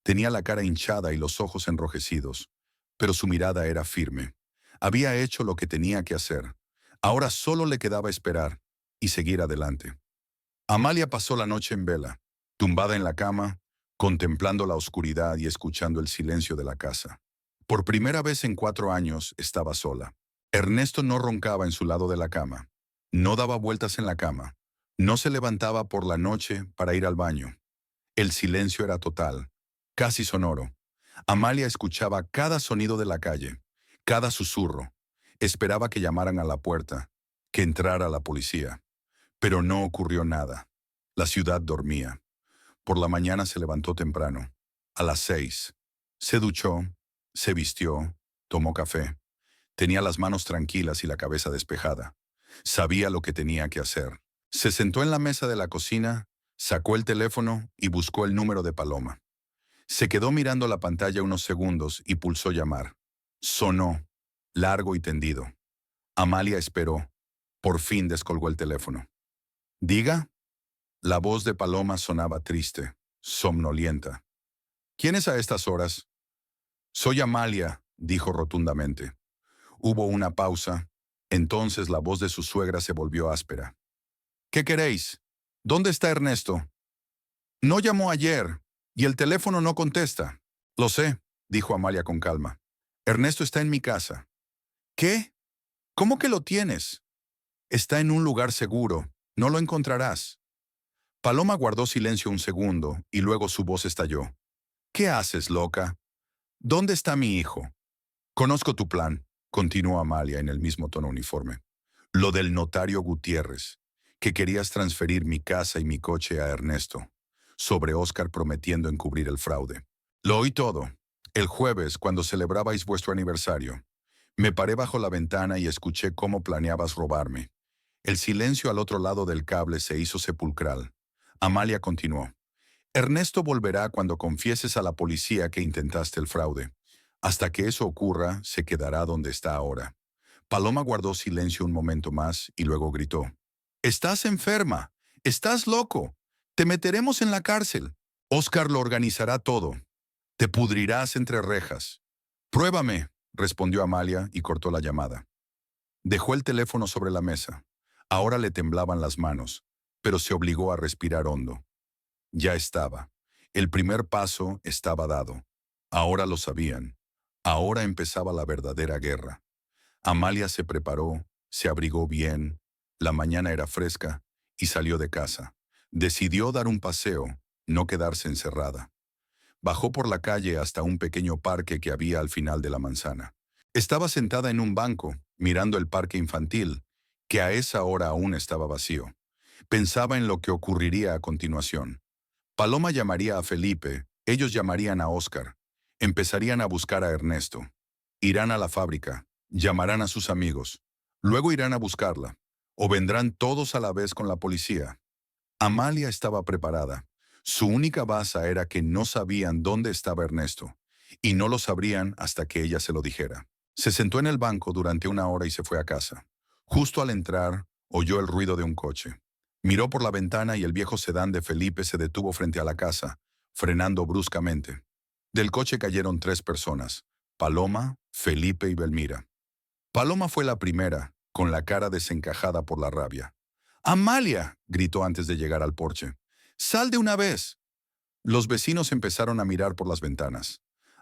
Tenía la cara hinchada y los ojos enrojecidos, pero su mirada era firme. Había hecho lo que tenía que hacer. Ahora solo le quedaba esperar y seguir adelante. Amalia pasó la noche en vela, tumbada en la cama, contemplando la oscuridad y escuchando el silencio de la casa. Por primera vez en 4 años estaba sola. Ernesto no roncaba en su lado de la cama. No daba vueltas en la cama. No se levantaba por la noche para ir al baño. El silencio era total, casi sonoro. Amalia escuchaba cada sonido de la calle, cada susurro. Esperaba que llamaran a la puerta, que entrara la policía. Pero no ocurrió nada. La ciudad dormía. Por la mañana se levantó temprano, a las 6. Se duchó, se vistió, tomó café. Tenía las manos tranquilas y la cabeza despejada. Sabía lo que tenía que hacer. Se sentó en la mesa de la cocina, sacó el teléfono y buscó el número de Paloma. Se quedó mirando la pantalla unos segundos y pulsó llamar. Sonó, largo y tendido. Amalia esperó. Por fin descolgó el teléfono. ¿Diga? La voz de Paloma sonaba triste, somnolienta. ¿Quién es a estas horas? Soy Amalia, dijo rotundamente. Hubo una pausa. Entonces la voz de su suegra se volvió áspera. ¿Qué queréis? ¿Dónde está Ernesto? No llamó ayer, y el teléfono no contesta. Lo sé, dijo Amalia con calma. Ernesto está en mi casa. ¿Qué? ¿Cómo que lo tienes? Está en un lugar seguro. No lo encontrarás. Paloma guardó silencio un segundo, y luego su voz estalló. ¿Qué haces, loca? ¿Dónde está mi hijo? Conozco tu plan, continuó Amalia en el mismo tono uniforme. Lo del notario Gutiérrez, que querías transferir mi casa y mi coche a Ernesto, sobre Óscar prometiendo encubrir el fraude. Lo oí todo. El jueves, cuando celebrabais vuestro aniversario, me paré bajo la ventana y escuché cómo planeabas robarme. El silencio al otro lado del cable se hizo sepulcral. Amalia continuó. Ernesto volverá cuando confieses a la policía que intentaste el fraude. Hasta que eso ocurra, se quedará donde está ahora. Paloma guardó silencio un momento más y luego gritó. «Estás enferma. Estás loco. Te meteremos en la cárcel. Oscar lo organizará todo. Te pudrirás entre rejas». «Pruébame», respondió Amalia y cortó la llamada. Dejó el teléfono sobre la mesa. Ahora le temblaban las manos, pero se obligó a respirar hondo. Ya estaba. El primer paso estaba dado. Ahora lo sabían. Ahora empezaba la verdadera guerra. Amalia se preparó, se abrigó bien, la mañana era fresca y salió de casa. Decidió dar un paseo, no quedarse encerrada. Bajó por la calle hasta un pequeño parque que había al final de la manzana. Estaba sentada en un banco, mirando el parque infantil, que a esa hora aún estaba vacío. Pensaba en lo que ocurriría a continuación. Paloma llamaría a Felipe, ellos llamarían a Oscar. Empezarían a buscar a Ernesto. Irán a la fábrica, llamarán a sus amigos. Luego irán a buscarla. O vendrán todos a la vez con la policía. Amalia estaba preparada. Su única baza era que no sabían dónde estaba Ernesto, y no lo sabrían hasta que ella se lo dijera. Se sentó en el banco durante una hora y se fue a casa. Justo al entrar, oyó el ruido de un coche. Miró por la ventana y el viejo sedán de Felipe se detuvo frente a la casa, frenando bruscamente. Del coche cayeron 3 personas: Paloma, Felipe y Belmira. Paloma fue la primera, con la cara desencajada por la rabia. «¡Amalia!», gritó antes de llegar al porche. «¡Sal de una vez!». Los vecinos empezaron a mirar por las ventanas.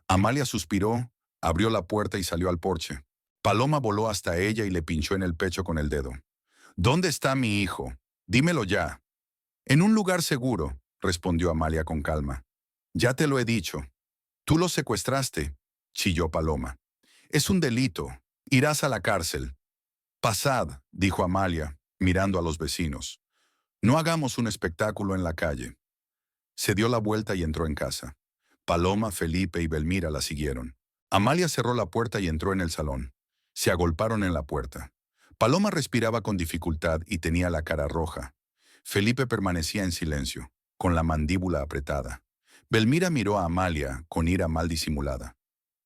Amalia suspiró, abrió la puerta y salió al porche. Paloma voló hasta ella y le pinchó en el pecho con el dedo. «¿Dónde está mi hijo? Dímelo ya». «En un lugar seguro», respondió Amalia con calma. «Ya te lo he dicho». «Tú lo secuestraste», chilló Paloma. «Es un delito. Irás a la cárcel». «Pasad», dijo Amalia, mirando a los vecinos. «No hagamos un espectáculo en la calle». Se dio la vuelta y entró en casa. Paloma, Felipe y Belmira la siguieron. Amalia cerró la puerta y entró en el salón. Se agolparon en la puerta. Paloma respiraba con dificultad y tenía la cara roja. Felipe permanecía en silencio, con la mandíbula apretada. Belmira miró a Amalia con ira mal disimulada.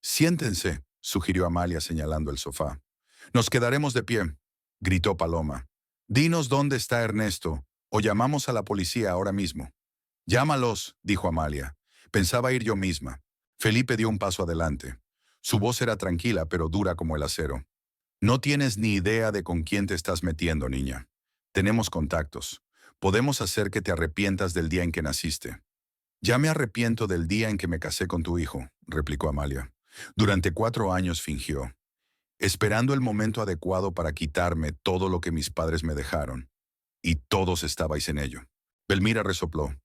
«Siéntense», sugirió Amalia señalando el sofá. «Nos quedaremos de pie», gritó Paloma. «Dinos dónde está Ernesto, o llamamos a la policía ahora mismo». «Llámalos», dijo Amalia. «Pensaba ir yo misma». Felipe dio un paso adelante. Su voz era tranquila pero dura como el acero. «No tienes ni idea de con quién te estás metiendo, niña. Tenemos contactos. Podemos hacer que te arrepientas del día en que naciste». «Ya me arrepiento del día en que me casé con tu hijo», replicó Amalia. «Durante 4 años fingió, esperando el momento adecuado para quitarme todo lo que mis padres me dejaron. Y todos estabais en ello». Belmira resopló.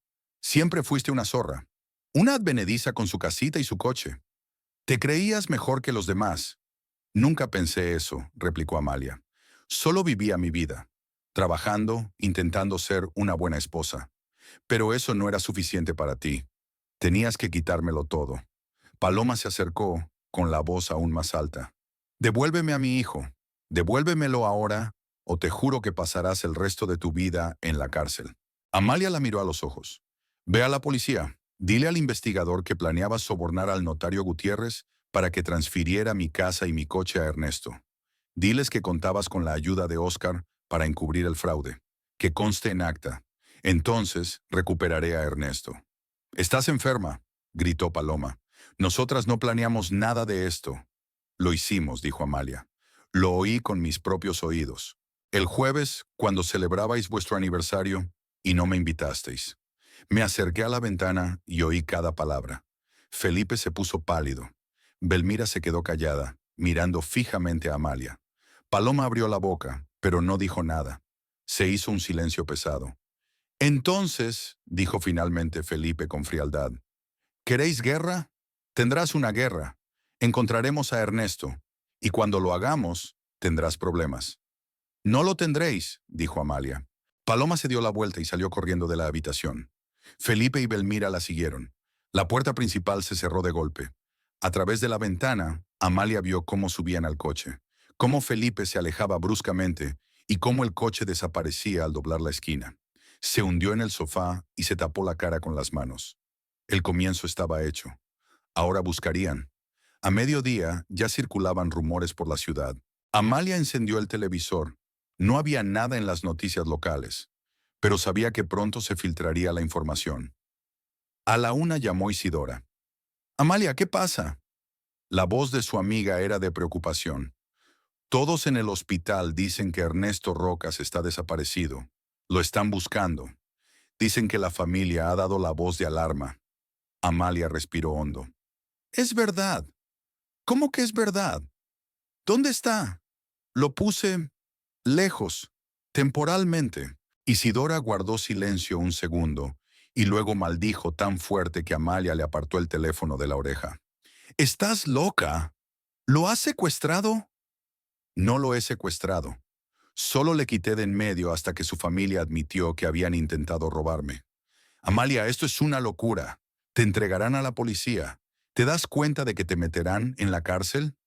«Siempre fuiste una zorra, una advenediza con su casita y su coche. Te creías mejor que los demás». «Nunca pensé eso», replicó Amalia. «Solo vivía mi vida, trabajando, intentando ser una buena esposa. Pero eso no era suficiente para ti. Tenías que quitármelo todo». Paloma se acercó, con la voz aún más alta. «Devuélveme a mi hijo. Devuélvemelo ahora, o te juro que pasarás el resto de tu vida en la cárcel». Amalia la miró a los ojos. «Ve a la policía. Dile al investigador que planeabas sobornar al notario Gutiérrez para que transfiriera mi casa y mi coche a Ernesto. Diles que contabas con la ayuda de Oscar para encubrir el fraude. Que conste en acta. Entonces recuperaré a Ernesto». «Estás enferma», gritó Paloma. «Nosotras no planeamos nada de esto». «Lo hicimos», dijo Amalia. «Lo oí con mis propios oídos. El jueves, cuando celebrabais vuestro aniversario, y no me invitasteis. Me acerqué a la ventana y oí cada palabra». Felipe se puso pálido. Belmira se quedó callada, mirando fijamente a Amalia. Paloma abrió la boca, pero no dijo nada. Se hizo un silencio pesado. «Entonces», dijo finalmente Felipe con frialdad, «¿queréis guerra? Tendrás una guerra. Encontraremos a Ernesto, y cuando lo hagamos, tendrás problemas». «No lo tendréis», dijo Amalia. Paloma se dio la vuelta y salió corriendo de la habitación. Felipe y Belmira la siguieron. La puerta principal se cerró de golpe. A través de la ventana, Amalia vio cómo subían al coche, cómo Felipe se alejaba bruscamente y cómo el coche desaparecía al doblar la esquina. Se hundió en el sofá y se tapó la cara con las manos. El comienzo estaba hecho. Ahora buscarían. A mediodía ya circulaban rumores por la ciudad. Amalia encendió el televisor. No había nada en las noticias locales, pero sabía que pronto se filtraría la información. A la una llamó Isidora. «Amalia, ¿qué pasa?» La voz de su amiga era de preocupación. «Todos en el hospital dicen que Ernesto Rocas está desaparecido. Lo están buscando. Dicen que la familia ha dado la voz de alarma». Amalia respiró hondo. «Es verdad. ¿Cómo que es verdad? ¿Dónde está?» «Lo puse lejos, temporalmente». Isidora guardó silencio un segundo y luego maldijo tan fuerte que Amalia le apartó el teléfono de la oreja. «¿Estás loca? ¿Lo has secuestrado?» «No lo he secuestrado. Solo le quité de en medio hasta que su familia admitió que habían intentado robarme». «Amalia, esto es una locura. Te entregarán a la policía. ¿Te das cuenta de que te meterán en la cárcel?»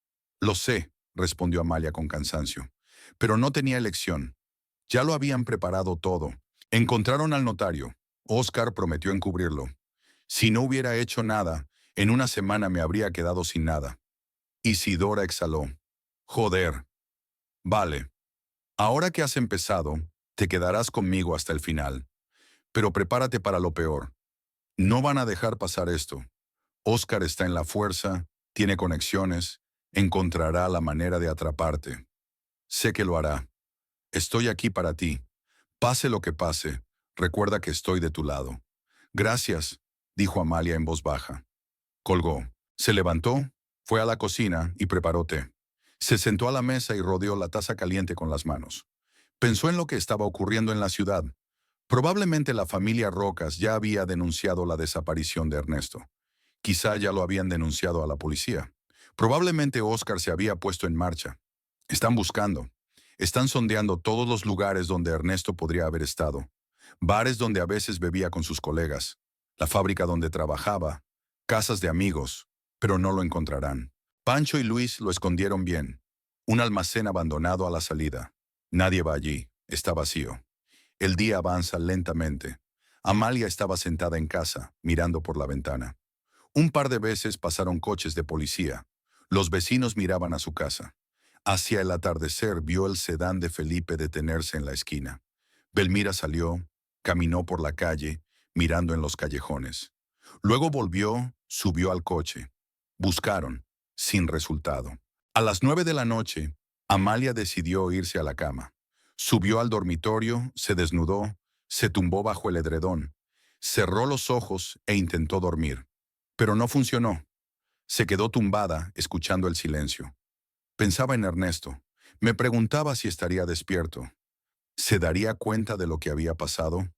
«Lo sé», respondió Amalia con cansancio. Pero no tenía elección. Ya lo habían preparado todo. Encontraron al notario. Oscar prometió encubrirlo. Si no hubiera hecho nada, en una semana me habría quedado sin nada. Isidora exhaló. «Joder. Vale. Ahora que has empezado, te quedarás conmigo hasta el final. Pero prepárate para lo peor. No van a dejar pasar esto. Oscar está en la fuerza, tiene conexiones, encontrará la manera de atraparte. Sé que lo hará. Estoy aquí para ti. Pase lo que pase, recuerda que estoy de tu lado». «Gracias», dijo Amalia en voz baja. Colgó. Se levantó, fue a la cocina y preparó té. Se sentó a la mesa y rodeó la taza caliente con las manos. Pensó en lo que estaba ocurriendo en la ciudad. Probablemente la familia Rocas ya había denunciado la desaparición de Ernesto. Quizá ya lo habían denunciado a la policía. Probablemente Oscar se había puesto en marcha. Están buscando. Están sondeando todos los lugares donde Ernesto podría haber estado. Bares donde a veces bebía con sus colegas. La fábrica donde trabajaba. Casas de amigos. Pero no lo encontrarán. Pancho y Luis lo escondieron bien. Un almacén abandonado a la salida. Nadie va allí. Está vacío. El día avanza lentamente. Amalia estaba sentada en casa, mirando por la ventana. Un par de veces pasaron coches de policía. Los vecinos miraban a su casa. Hacia el atardecer vio el sedán de Felipe detenerse en la esquina. Belmira salió, caminó por la calle, mirando en los callejones. Luego volvió, subió al coche. Buscaron, sin resultado. A las 9 de la noche, Amalia decidió irse a la cama. Subió al dormitorio, se desnudó, se tumbó bajo el edredón, cerró los ojos e intentó dormir. Pero no funcionó. Se quedó tumbada, escuchando el silencio. Pensaba en Ernesto. Me preguntaba si estaría despierto. ¿Se daría cuenta de lo que había pasado?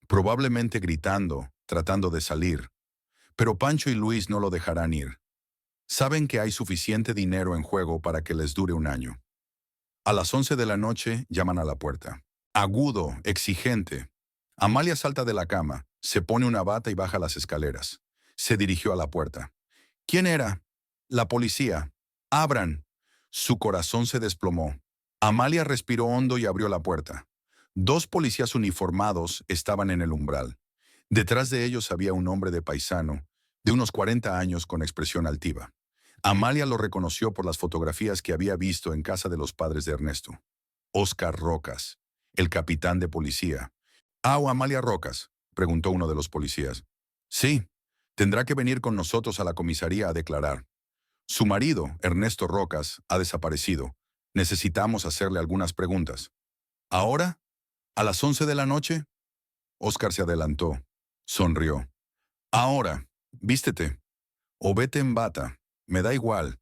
Probablemente gritando, tratando de salir. Pero Pancho y Luis no lo dejarán ir. Saben que hay suficiente dinero en juego para que les dure un año. A las 11 de la noche llaman a la puerta. Agudo, exigente. Amalia salta de la cama, se pone una bata y baja las escaleras. Se dirigió a la puerta. ¿Quién era? La policía. Abran. Su corazón se desplomó. Amalia respiró hondo y abrió la puerta. Dos policías uniformados estaban en el umbral. Detrás de ellos había un hombre de paisano, de unos 40 años con expresión altiva. Amalia lo reconoció por las fotografías que había visto en casa de los padres de Ernesto. Oscar Rocas, el capitán de policía. «¿Ah, o Amalia Rocas?», preguntó uno de los policías. «Sí, tendrá que venir con nosotros a la comisaría a declarar. Su marido, Ernesto Rocas, ha desaparecido. Necesitamos hacerle algunas preguntas». «¿Ahora? ¿A las 11 de la noche?» Oscar se adelantó. Sonrió. «Ahora, vístete. O vete en bata. Me da igual».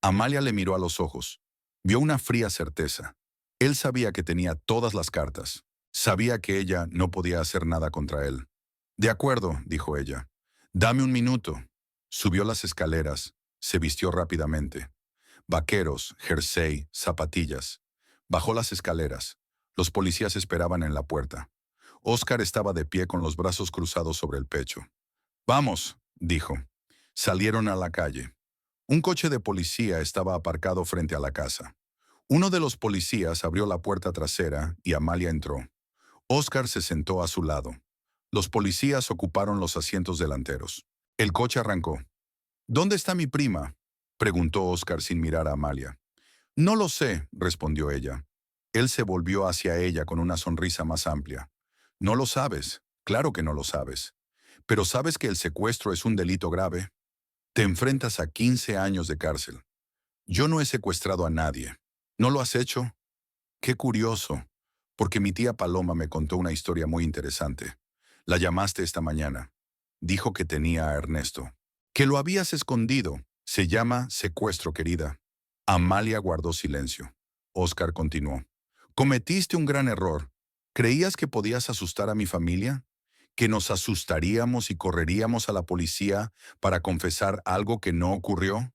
Amalia le miró a los ojos. Vio una fría certeza. Él sabía que tenía todas las cartas. Sabía que ella no podía hacer nada contra él. «De acuerdo», dijo ella. «Dame un minuto». Subió las escaleras. Se vistió rápidamente. Vaqueros, jersey, zapatillas. Bajó las escaleras. Los policías esperaban en la puerta. Oscar estaba de pie con los brazos cruzados sobre el pecho. «Vamos», dijo. Salieron a la calle. Un coche de policía estaba aparcado frente a la casa. Uno de los policías abrió la puerta trasera y Amalia entró. Oscar se sentó a su lado. Los policías ocuparon los asientos delanteros. El coche arrancó. ¿Dónde está mi prima?, preguntó Oscar sin mirar a Amalia. No lo sé, respondió ella. Él se volvió hacia ella con una sonrisa más amplia. No lo sabes, claro que no lo sabes. Pero ¿sabes que el secuestro es un delito grave? Te enfrentas a 15 años de cárcel. Yo no he secuestrado a nadie. ¿No lo has hecho? Qué curioso, porque mi tía Paloma me contó una historia muy interesante. La llamaste esta mañana. Dijo que tenía a Ernesto. Que lo habías escondido. Se llama secuestro, querida. Amalia guardó silencio. Oscar continuó. Cometiste un gran error. ¿Creías que podías asustar a mi familia? ¿Que nos asustaríamos y correríamos a la policía para confesar algo que no ocurrió?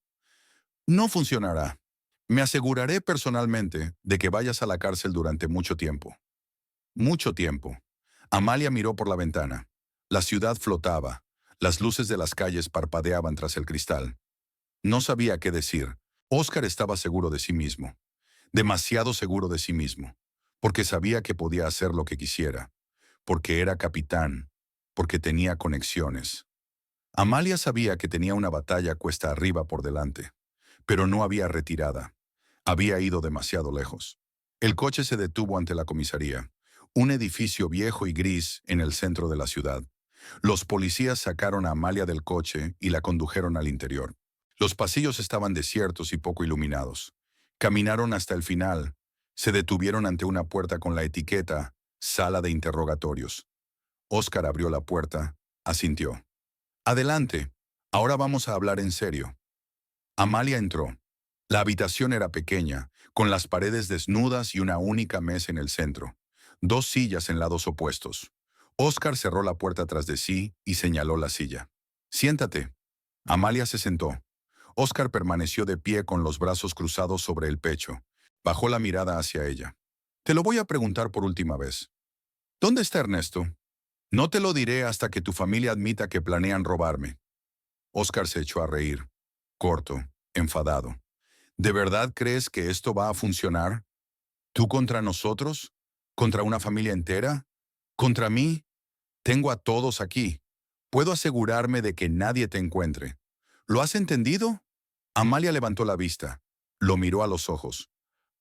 No funcionará. Me aseguraré personalmente de que vayas a la cárcel durante mucho tiempo. Mucho tiempo. Amalia miró por la ventana. La ciudad flotaba. Las luces de las calles parpadeaban tras el cristal. No sabía qué decir. Oscar estaba seguro de sí mismo. Demasiado seguro de sí mismo. Porque sabía que podía hacer lo que quisiera. Porque era capitán. Porque tenía conexiones. Amalia sabía que tenía una batalla cuesta arriba por delante. Pero no había retirada. Había ido demasiado lejos. El coche se detuvo ante la comisaría, un edificio viejo y gris en el centro de la ciudad. Los policías sacaron a Amalia del coche y la condujeron al interior. Los pasillos estaban desiertos y poco iluminados. Caminaron hasta el final. Se detuvieron ante una puerta con la etiqueta Sala de Interrogatorios. Oscar abrió la puerta, asintió. Adelante, ahora vamos a hablar en serio. Amalia entró. La habitación era pequeña, con las paredes desnudas y una única mesa en el centro. Dos sillas en lados opuestos. Oscar cerró la puerta tras de sí y señaló la silla. Siéntate. Amalia se sentó. Oscar permaneció de pie con los brazos cruzados sobre el pecho. Bajó la mirada hacia ella. Te lo voy a preguntar por última vez. ¿Dónde está Ernesto? No te lo diré hasta que tu familia admita que planean robarme. Oscar se echó a reír. Corto, enfadado. ¿De verdad crees que esto va a funcionar? ¿Tú contra nosotros? ¿Contra una familia entera? ¿Contra mí? Tengo a todos aquí. Puedo asegurarme de que nadie te encuentre. ¿Lo has entendido? Amalia levantó la vista. Lo miró a los ojos.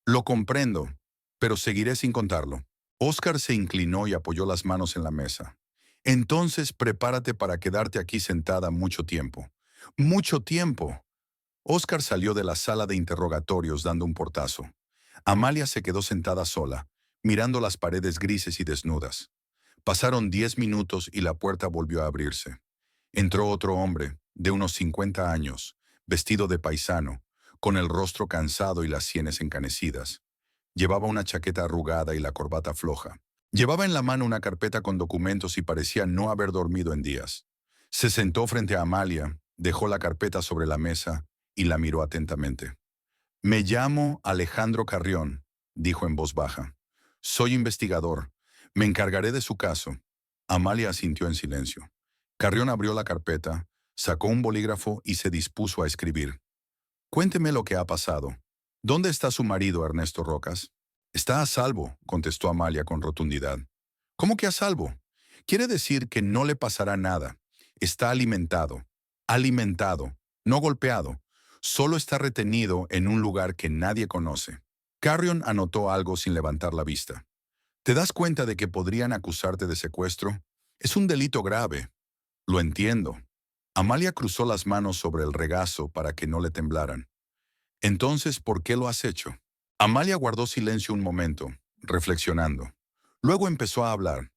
Lo comprendo, pero seguiré sin contarlo. Oscar se inclinó y apoyó las manos en la mesa. Entonces prepárate para quedarte aquí sentada mucho tiempo. ¡Mucho tiempo! Oscar salió de la sala de interrogatorios dando un portazo. Amalia se quedó sentada sola, mirando las paredes grises y desnudas. Pasaron 10 minutos y la puerta volvió a abrirse. Entró otro hombre, de unos 50 años, vestido de paisano, con el rostro cansado y las sienes encanecidas. Llevaba una chaqueta arrugada y la corbata floja. Llevaba en la mano una carpeta con documentos y parecía no haber dormido en días. Se sentó frente a Amalia, dejó la carpeta sobre la mesa y la miró atentamente. Me llamo Alejandro Carrión, dijo en voz baja. Soy investigador. Me encargaré de su caso. Amalia asintió en silencio. Carrión abrió la carpeta, sacó un bolígrafo y se dispuso a escribir. Cuénteme lo que ha pasado. ¿Dónde está su marido, Ernesto Rocas? Está a salvo, contestó Amalia con rotundidad. ¿Cómo que a salvo? Quiere decir que no le pasará nada. Está alimentado. Alimentado, no golpeado. Solo está retenido en un lugar que nadie conoce. Carrion anotó algo sin levantar la vista. ¿Te das cuenta de que podrían acusarte de secuestro? Es un delito grave. Lo entiendo. Amalia cruzó las manos sobre el regazo para que no le temblaran. Entonces, ¿por qué lo has hecho? Amalia guardó silencio un momento, reflexionando. Luego empezó a hablar.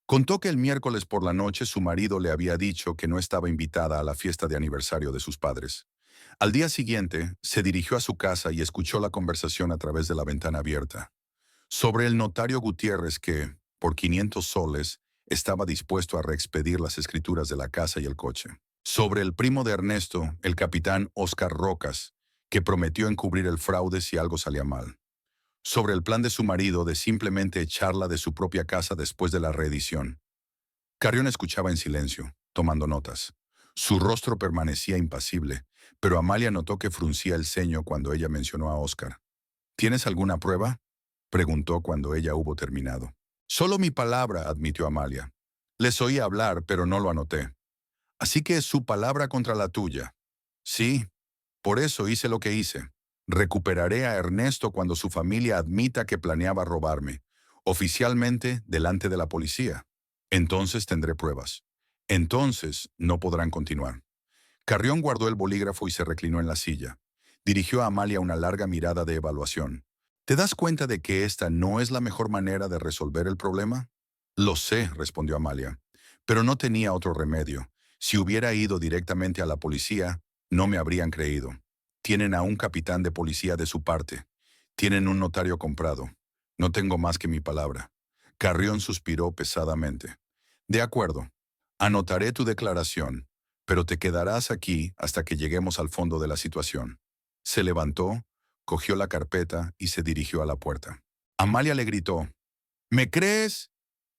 Contó que el miércoles por la noche su marido le había dicho que no estaba invitada a la fiesta de aniversario de sus padres. Al día siguiente, se dirigió a su casa y escuchó la conversación a través de la ventana abierta. Sobre el notario Gutiérrez que, por 500 soles, estaba dispuesto a reexpedir las escrituras de la casa y el coche. Sobre el primo de Ernesto, el capitán Oscar Rocas, que prometió encubrir el fraude si algo salía mal. Sobre el plan de su marido de simplemente echarla de su propia casa después de la reedición. Carrión escuchaba en silencio, tomando notas. Su rostro permanecía impasible, pero Amalia notó que fruncía el ceño cuando ella mencionó a Oscar. ¿Tienes alguna prueba?, preguntó cuando ella hubo terminado. Solo mi palabra, admitió Amalia. Les oí hablar, pero no lo anoté. Así que es su palabra contra la tuya. Sí, por eso hice lo que hice. Recuperaré a Ernesto cuando su familia admita que planeaba robarme, oficialmente delante de la policía. Entonces tendré pruebas. Entonces no podrán continuar. Carrión guardó el bolígrafo y se reclinó en la silla. Dirigió a Amalia una larga mirada de evaluación. ¿Te das cuenta de que esta no es la mejor manera de resolver el problema? Lo sé, respondió Amalia, pero no tenía otro remedio. Si hubiera ido directamente a la policía, no me habrían creído. Tienen a un capitán de policía de su parte. Tienen un notario comprado. No tengo más que mi palabra. Carrión suspiró pesadamente. De acuerdo. Anotaré tu declaración, pero te quedarás aquí hasta que lleguemos al fondo de la situación. Se levantó, cogió la carpeta y se dirigió a la puerta. Amalia le gritó, ¿me crees?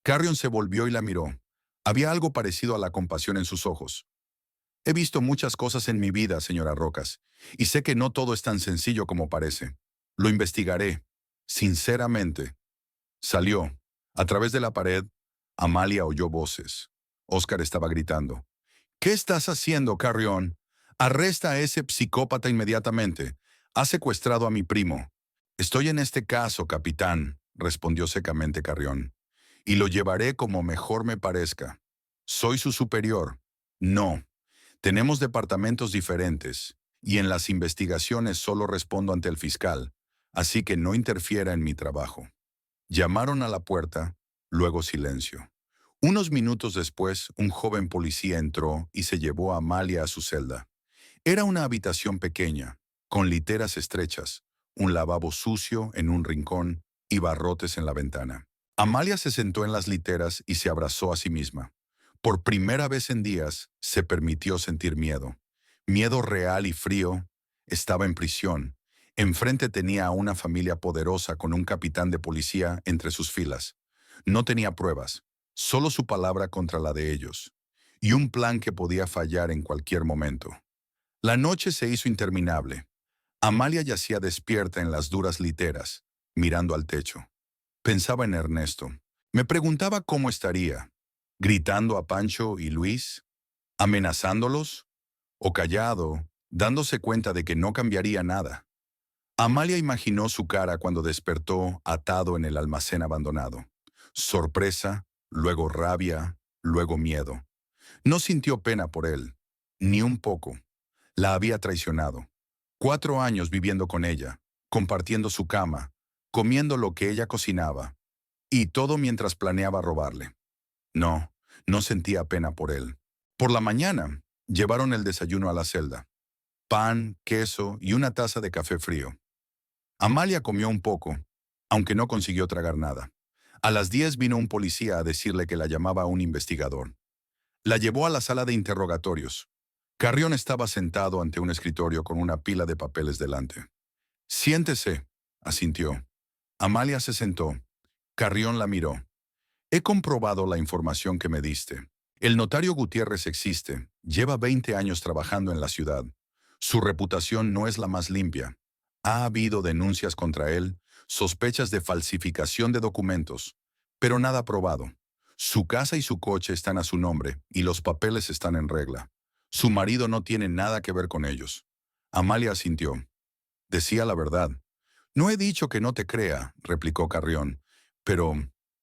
Carrion se volvió y la miró. Había algo parecido a la compasión en sus ojos. He visto muchas cosas en mi vida, señora Rocas, y sé que no todo es tan sencillo como parece. Lo investigaré. Sinceramente. Salió. A través de la pared, Amalia oyó voces. Oscar estaba gritando. ¿Qué estás haciendo, Carrión? Arresta a ese psicópata inmediatamente. Ha secuestrado a mi primo. Estoy en este caso, capitán, respondió secamente Carrión. Y lo llevaré como mejor me parezca. Soy su superior. No. Tenemos departamentos diferentes, y en las investigaciones solo respondo ante el fiscal, así que no interfiera en mi trabajo. Llamaron a la puerta, luego silencio. Unos minutos después, un joven policía entró y se llevó a Amalia a su celda. Era una habitación pequeña, con literas estrechas, un lavabo sucio en un rincón y barrotes en la ventana. Amalia se sentó en las literas y se abrazó a sí misma. Por primera vez en días, se permitió sentir miedo. Miedo real y frío. Estaba en prisión. Enfrente tenía a una familia poderosa con un capitán de policía entre sus filas. No tenía pruebas, solo su palabra contra la de ellos. Y un plan que podía fallar en cualquier momento. La noche se hizo interminable. Amalia yacía despierta en las duras literas, mirando al techo. Pensaba en Ernesto. Me preguntaba cómo estaría, gritando a Pancho y Luis, amenazándolos, o callado, dándose cuenta de que no cambiaría nada. Amalia imaginó su cara cuando despertó atado en el almacén abandonado. Sorpresa, luego rabia, luego miedo. No sintió pena por él, ni un poco. La había traicionado. 4 años viviendo con ella, compartiendo su cama, comiendo lo que ella cocinaba, y todo mientras planeaba robarle. No, no sentía pena por él. Por la mañana, llevaron el desayuno a la celda. Pan, queso y una taza de café frío. Amalia comió un poco, aunque no consiguió tragar nada. A las 10 vino un policía a decirle que la llamaba un investigador. La llevó a la sala de interrogatorios. Carrión estaba sentado ante un escritorio con una pila de papeles delante. Siéntese, asintió. Amalia se sentó. Carrión la miró. He comprobado la información que me diste. El notario Gutiérrez existe. Lleva 20 años trabajando en la ciudad. Su reputación no es la más limpia. Ha habido denuncias contra él, sospechas de falsificación de documentos, pero nada probado. Su casa y su coche están a su nombre y los papeles están en regla. Su marido no tiene nada que ver con ellos. Amalia asintió. Decía la verdad. No he dicho que no te crea, replicó Carrión, pero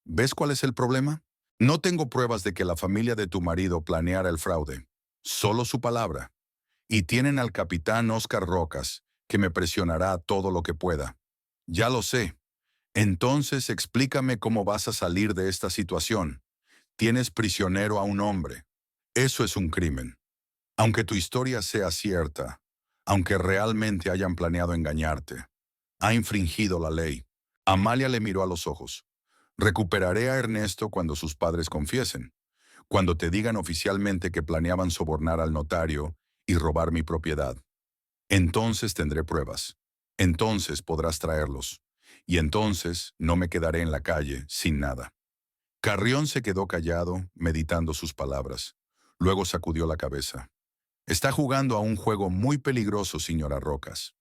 ¿ves cuál es el problema? No tengo pruebas de que la familia de tu marido planeara el fraude. Solo su palabra. Y tienen al capitán Oscar Rocas, que me presionará todo lo que pueda. Ya lo sé. Entonces explícame cómo vas a salir de esta situación. Tienes prisionero a un hombre. Eso es un crimen. Aunque tu historia sea cierta, aunque realmente hayan planeado engañarte, ha infringido la ley. Amalia le miró a los ojos. Recuperaré a Ernesto cuando sus padres confiesen, cuando te digan oficialmente que planeaban sobornar al notario y robar mi propiedad. Entonces tendré pruebas. Entonces podrás traerlos. Y entonces no me quedaré en la calle sin nada. Carrión se quedó callado, meditando sus palabras. Luego sacudió la cabeza. Está jugando a un juego muy peligroso, señora Rocas.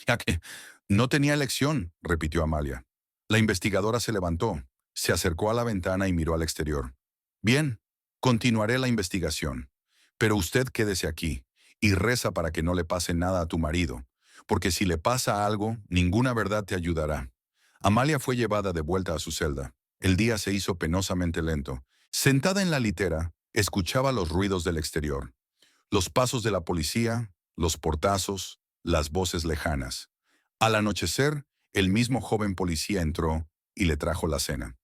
Ya que no tenía elección, repitió Amalia. La investigadora se levantó. Se acercó a la ventana y miró al exterior. Bien, continuaré la investigación. Pero usted quédese aquí y reza para que no le pase nada a tu marido, porque si le pasa algo, ninguna verdad te ayudará. Amalia fue llevada de vuelta a su celda. El día se hizo penosamente lento. Sentada en la litera, escuchaba los ruidos del exterior. Los pasos de la policía, los portazos, las voces lejanas. Al anochecer, el mismo joven policía entró y le trajo la cena.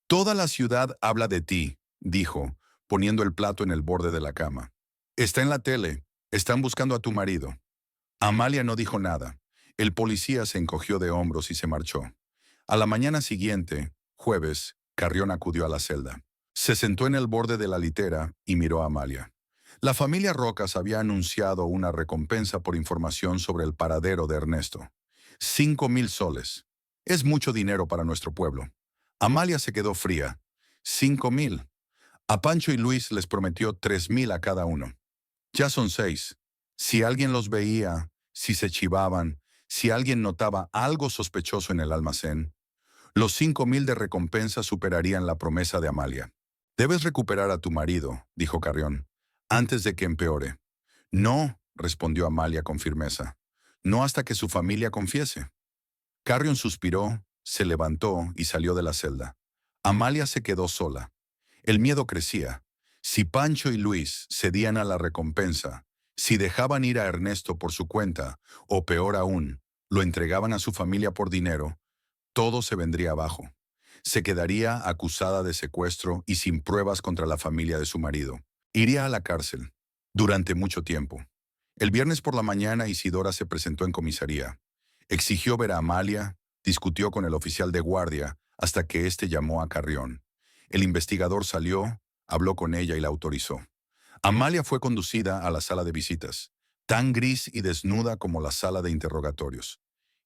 Toda la ciudad habla de ti, dijo, poniendo el plato en el borde de la cama. Está en la tele, están buscando a tu marido. Amalia no dijo nada. El policía se encogió de hombros y se marchó. A la mañana siguiente, jueves, Carrión acudió a la celda. Se sentó en el borde de la litera y miró a Amalia. La familia Rocas había anunciado una recompensa por información sobre el paradero de Ernesto. 5,000 soles. Es mucho dinero para nuestro pueblo. Amalia se quedó fría. 5,000. A Pancho y Luis les prometió 3,000 a cada uno. Ya son 6. Si alguien los veía, si se chivaban, si alguien notaba algo sospechoso en el almacén, los 5,000 de recompensa superarían la promesa de Amalia. Debes recuperar a tu marido, dijo Carrión, antes de que empeore. No, respondió Amalia con firmeza. No hasta que su familia confiese. Carrión suspiró, se levantó y salió de la celda. Amalia se quedó sola. El miedo crecía. Si Pancho y Luis cedían a la recompensa, si dejaban ir a Ernesto por su cuenta, o peor aún, lo entregaban a su familia por dinero, todo se vendría abajo. Se quedaría acusada de secuestro y sin pruebas contra la familia de su marido. Iría a la cárcel. Durante mucho tiempo. El viernes por la mañana Isidora se presentó en comisaría. Exigió ver a Amalia, discutió con el oficial de guardia hasta que éste llamó a Carrión. El investigador salió, habló con ella y la autorizó. Amalia fue conducida a la sala de visitas, tan gris y desnuda como la sala de interrogatorios.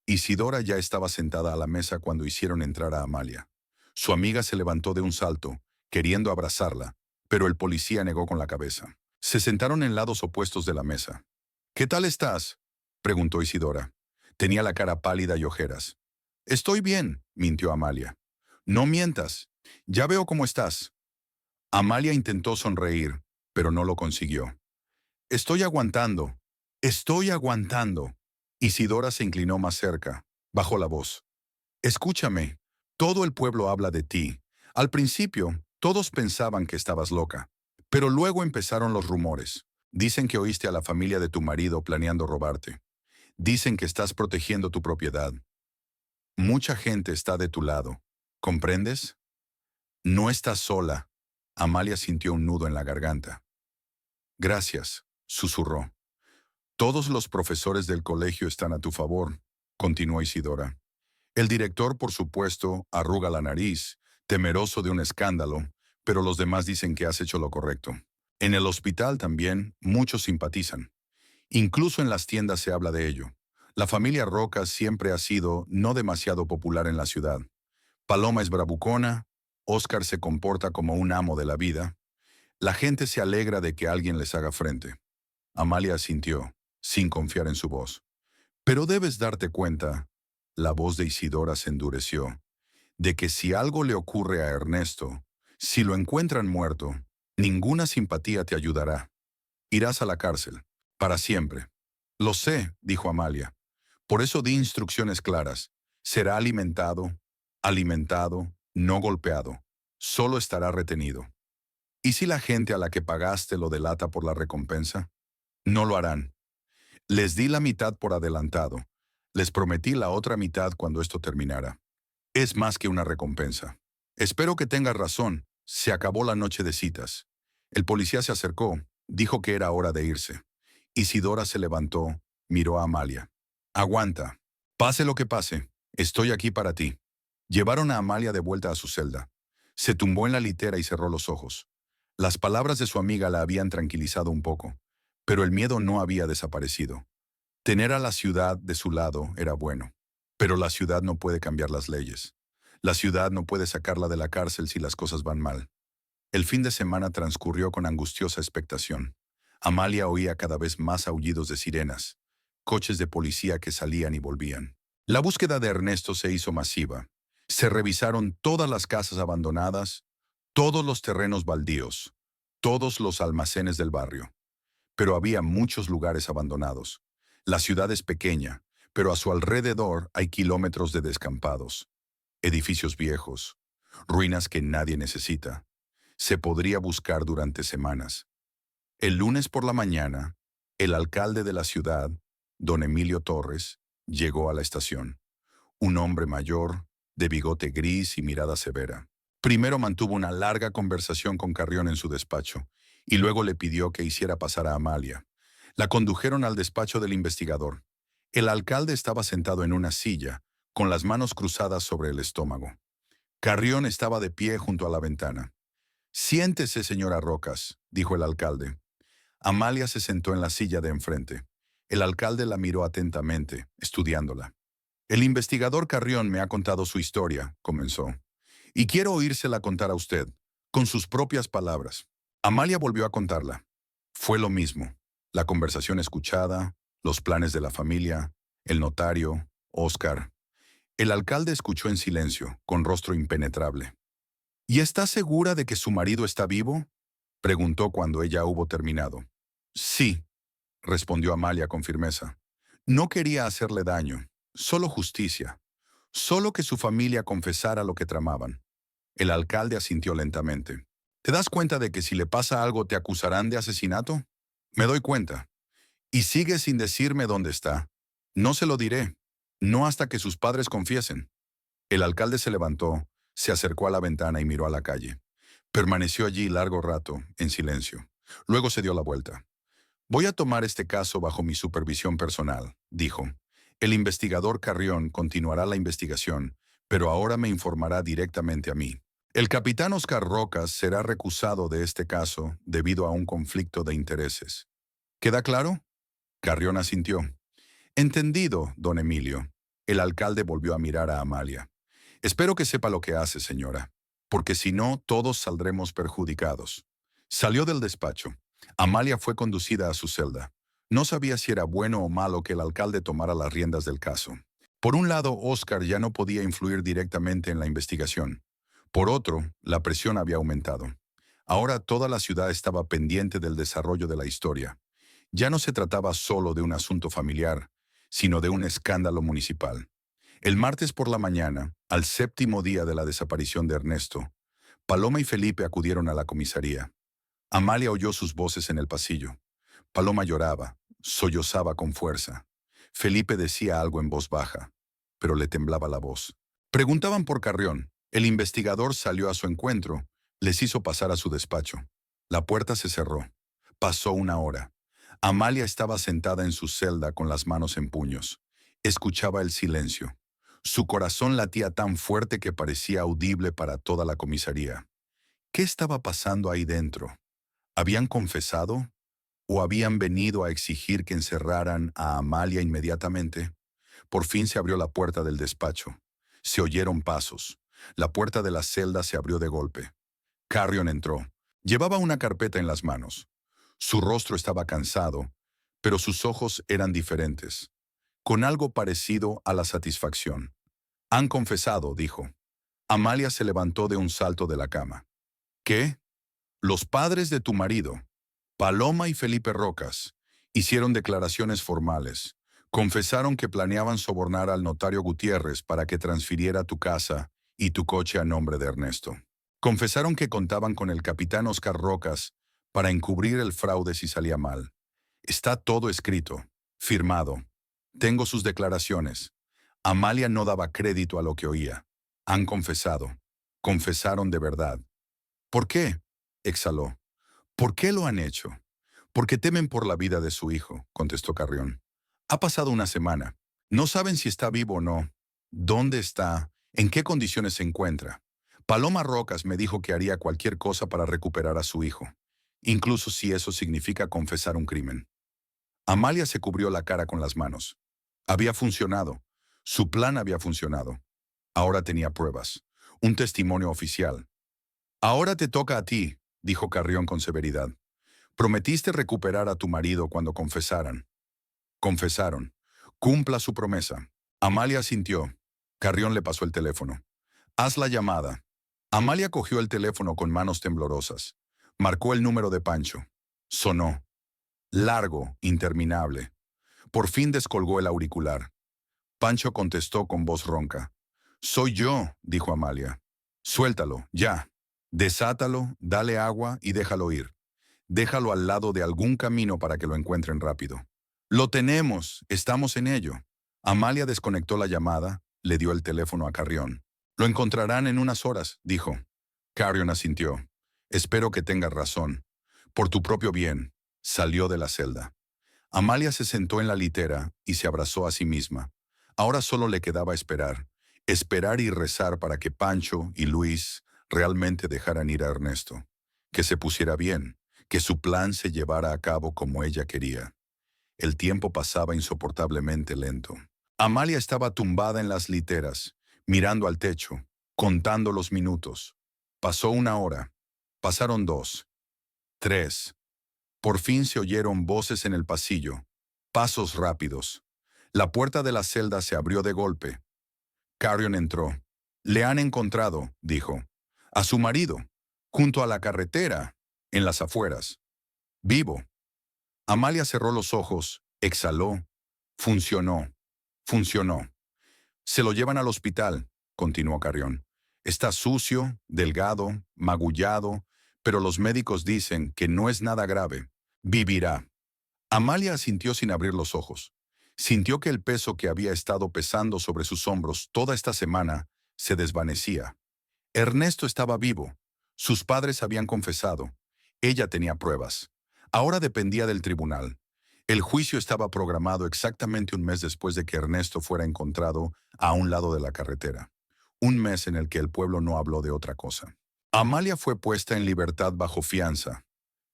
Isidora ya estaba sentada a la mesa cuando hicieron entrar a Amalia. Su amiga se levantó de un salto, queriendo abrazarla, pero el policía negó con la cabeza. Se sentaron en lados opuestos de la mesa. ¿Qué tal estás?, preguntó Isidora. Tenía la cara pálida y ojeras. Estoy bien, mintió Amalia. No mientas. Ya veo cómo estás. Amalia intentó sonreír, pero no lo consiguió. Estoy aguantando. Estoy aguantando. Isidora se inclinó más cerca, bajó la voz. Escúchame, todo el pueblo habla de ti. Al principio, todos pensaban que estabas loca, pero luego empezaron los rumores. Dicen que oíste a la familia de tu marido planeando robarte. Dicen que estás protegiendo tu propiedad. Mucha gente está de tu lado. ¿Comprendes? No estás sola. Amalia sintió un nudo en la garganta. Gracias, susurró. Todos los profesores del colegio están a tu favor, continuó Isidora. El director, por supuesto, arruga la nariz, temeroso de un escándalo, pero los demás dicen que has hecho lo correcto. En el hospital también muchos simpatizan. Incluso en las tiendas se habla de ello. La familia Roca siempre ha sido no demasiado popular en la ciudad. Paloma es bravucona, Óscar se comporta como un amo de la vida. La gente se alegra de que alguien les haga frente. Amalia asintió, sin confiar en su voz. Pero debes darte cuenta, la voz de Isidora se endureció, de que si algo le ocurre a Ernesto, si lo encuentran muerto, ninguna simpatía te ayudará. Irás a la cárcel, para siempre. Lo sé, dijo Amalia. Por eso di instrucciones claras. Será alimentado, alimentado, no golpeado. Solo estará retenido. ¿Y si la gente a la que pagaste lo delata por la recompensa? No lo harán. Les di la mitad por adelantado. Les prometí la otra mitad cuando esto terminara. Es más que una recompensa. Espero que tengas razón. Se acabó la noche de citas. El policía se acercó, dijo que era hora de irse. Isidora se levantó, miró a Amalia. Aguanta. Pase lo que pase, estoy aquí para ti. Llevaron a Amalia de vuelta a su celda. Se tumbó en la litera y cerró los ojos. Las palabras de su amiga la habían tranquilizado un poco, pero el miedo no había desaparecido. Tener a la ciudad de su lado era bueno, pero la ciudad no puede cambiar las leyes. La ciudad no puede sacarla de la cárcel si las cosas van mal. El fin de semana transcurrió con angustiosa expectación. Amalia oía cada vez más aullidos de sirenas, coches de policía que salían y volvían. La búsqueda de Ernesto se hizo masiva. Se revisaron todas las casas abandonadas, todos los terrenos baldíos, todos los almacenes del barrio. Pero había muchos lugares abandonados. La ciudad es pequeña, pero a su alrededor hay kilómetros de descampados, edificios viejos, ruinas que nadie necesita. Se podría buscar durante semanas. El lunes por la mañana, el alcalde de la ciudad, don Emilio Torres, llegó a la estación. Un hombre mayor, de bigote gris y mirada severa. Primero mantuvo una larga conversación con Carrión en su despacho, y luego le pidió que hiciera pasar a Amalia. La condujeron al despacho del investigador. El alcalde estaba sentado en una silla, con las manos cruzadas sobre el estómago. Carrión estaba de pie junto a la ventana. «Siéntese, señora Rocas», dijo el alcalde. Amalia se sentó en la silla de enfrente. El alcalde la miró atentamente, estudiándola. «El investigador Carrión me ha contado su historia», comenzó, «y quiero oírsela contar a usted, con sus propias palabras». Amalia volvió a contarla. Fue lo mismo. La conversación escuchada, los planes de la familia, el notario, Oscar. El alcalde escuchó en silencio, con rostro impenetrable. «¿Y está segura de que su marido está vivo?», preguntó cuando ella hubo terminado. «Sí», respondió Amalia con firmeza. «No quería hacerle daño, solo justicia, solo que su familia confesara lo que tramaban». El alcalde asintió lentamente. «¿Te das cuenta de que si le pasa algo te acusarán de asesinato?». «Me doy cuenta». «Y sigue sin decirme dónde está». «No se lo diré, no hasta que sus padres confiesen». El alcalde se levantó, se acercó a la ventana y miró a la calle. Permaneció allí largo rato, en silencio. Luego se dio la vuelta. «Voy a tomar este caso bajo mi supervisión personal», dijo. «El investigador Carrión continuará la investigación, pero ahora me informará directamente a mí. El capitán Oscar Rocas será recusado de este caso debido a un conflicto de intereses. ¿Queda claro?». Carrión asintió. «Entendido, don Emilio». El alcalde volvió a mirar a Amalia. «Espero que sepa lo que hace, señora, porque si no, todos saldremos perjudicados». Salió del despacho. Amalia fue conducida a su celda. No sabía si era bueno o malo que el alcalde tomara las riendas del caso. Por un lado, Oscar ya no podía influir directamente en la investigación. Por otro, la presión había aumentado. Ahora toda la ciudad estaba pendiente del desarrollo de la historia. Ya no se trataba solo de un asunto familiar, sino de un escándalo municipal. El martes por la mañana, al séptimo día de la desaparición de Ernesto, Paloma y Felipe acudieron a la comisaría. Amalia oyó sus voces en el pasillo. Paloma lloraba, sollozaba con fuerza. Felipe decía algo en voz baja, pero le temblaba la voz. Preguntaban por Carrión. El investigador salió a su encuentro, les hizo pasar a su despacho. La puerta se cerró. Pasó una hora. Amalia estaba sentada en su celda con las manos en puños. Escuchaba el silencio. Su corazón latía tan fuerte que parecía audible para toda la comisaría. ¿Qué estaba pasando ahí dentro? ¿Habían confesado? ¿O habían venido a exigir que encerraran a Amalia inmediatamente? Por fin se abrió la puerta del despacho. Se oyeron pasos. La puerta de la celda se abrió de golpe. Carrión entró. Llevaba una carpeta en las manos. Su rostro estaba cansado, pero sus ojos eran diferentes, con algo parecido a la satisfacción. «Han confesado», dijo. Amalia se levantó de un salto de la cama. «¿Qué?». «Los padres de tu marido, Paloma y Felipe Rocas, hicieron declaraciones formales. Confesaron que planeaban sobornar al notario Gutiérrez para que transfiriera tu casa y tu coche a nombre de Ernesto. Confesaron que contaban con el capitán Oscar Rocas para encubrir el fraude si salía mal. Está todo escrito, firmado. Tengo sus declaraciones». Amalia no daba crédito a lo que oía. «Han confesado. Confesaron de verdad». «¿Por qué?», exhaló. «¿Por qué lo han hecho?». «Porque temen por la vida de su hijo», contestó Carrión. «Ha pasado una semana. No saben si está vivo o no. ¿Dónde está? ¿En qué condiciones se encuentra? Paloma Rocas me dijo que haría cualquier cosa para recuperar a su hijo, incluso si eso significa confesar un crimen». Amalia se cubrió la cara con las manos. Había funcionado. Su plan había funcionado. Ahora tenía pruebas. Un testimonio oficial. «Ahora te toca a ti», dijo Carrión con severidad. «Prometiste recuperar a tu marido cuando confesaran». «Confesaron. Cumpla su promesa». Amalia asintió. Carrión le pasó el teléfono. Haz la llamada. Amalia cogió el teléfono con manos temblorosas. Marcó el número de Pancho. Sonó. Largo, interminable. Por fin descolgó el auricular. Pancho contestó con voz ronca. Soy yo, dijo Amalia. Suéltalo, ya. Desátalo, dale agua y déjalo ir. Déjalo al lado de algún camino para que lo encuentren rápido. Lo tenemos, estamos en ello. Amalia desconectó la llamada, le dio el teléfono a Carrión. Lo encontrarán en unas horas, dijo. Carrión asintió. Espero que tengas razón. Por tu propio bien. Salió de la celda. Amalia se sentó en la litera y se abrazó a sí misma. Ahora solo le quedaba esperar. Esperar y rezar para que Pancho y Luis realmente dejaran ir a Ernesto. Que se pusiera bien, que su plan se llevara a cabo como ella quería. El tiempo pasaba insoportablemente lento. Amalia estaba tumbada en las literas, mirando al techo, contando los minutos. Pasó una hora. Pasaron 2, 3. Por fin se oyeron voces en el pasillo, pasos rápidos. La puerta de la celda se abrió de golpe. Carrión entró. Le han encontrado, dijo. A su marido, junto a la carretera, en las afueras. Vivo. Amalia cerró los ojos, exhaló. Funcionó. Funcionó. Se lo llevan al hospital, continuó Carrión. Está sucio, delgado, magullado, pero los médicos dicen que no es nada grave. Vivirá. Amalia asintió sin abrir los ojos. Sintió que el peso que había estado pesando sobre sus hombros toda esta semana se desvanecía. Ernesto estaba vivo. Sus padres habían confesado. Ella tenía pruebas. Ahora dependía del tribunal. El juicio estaba programado exactamente un mes después de que Ernesto fuera encontrado a un lado de la carretera. Un mes en el que el pueblo no habló de otra cosa. Amalia fue puesta en libertad bajo fianza.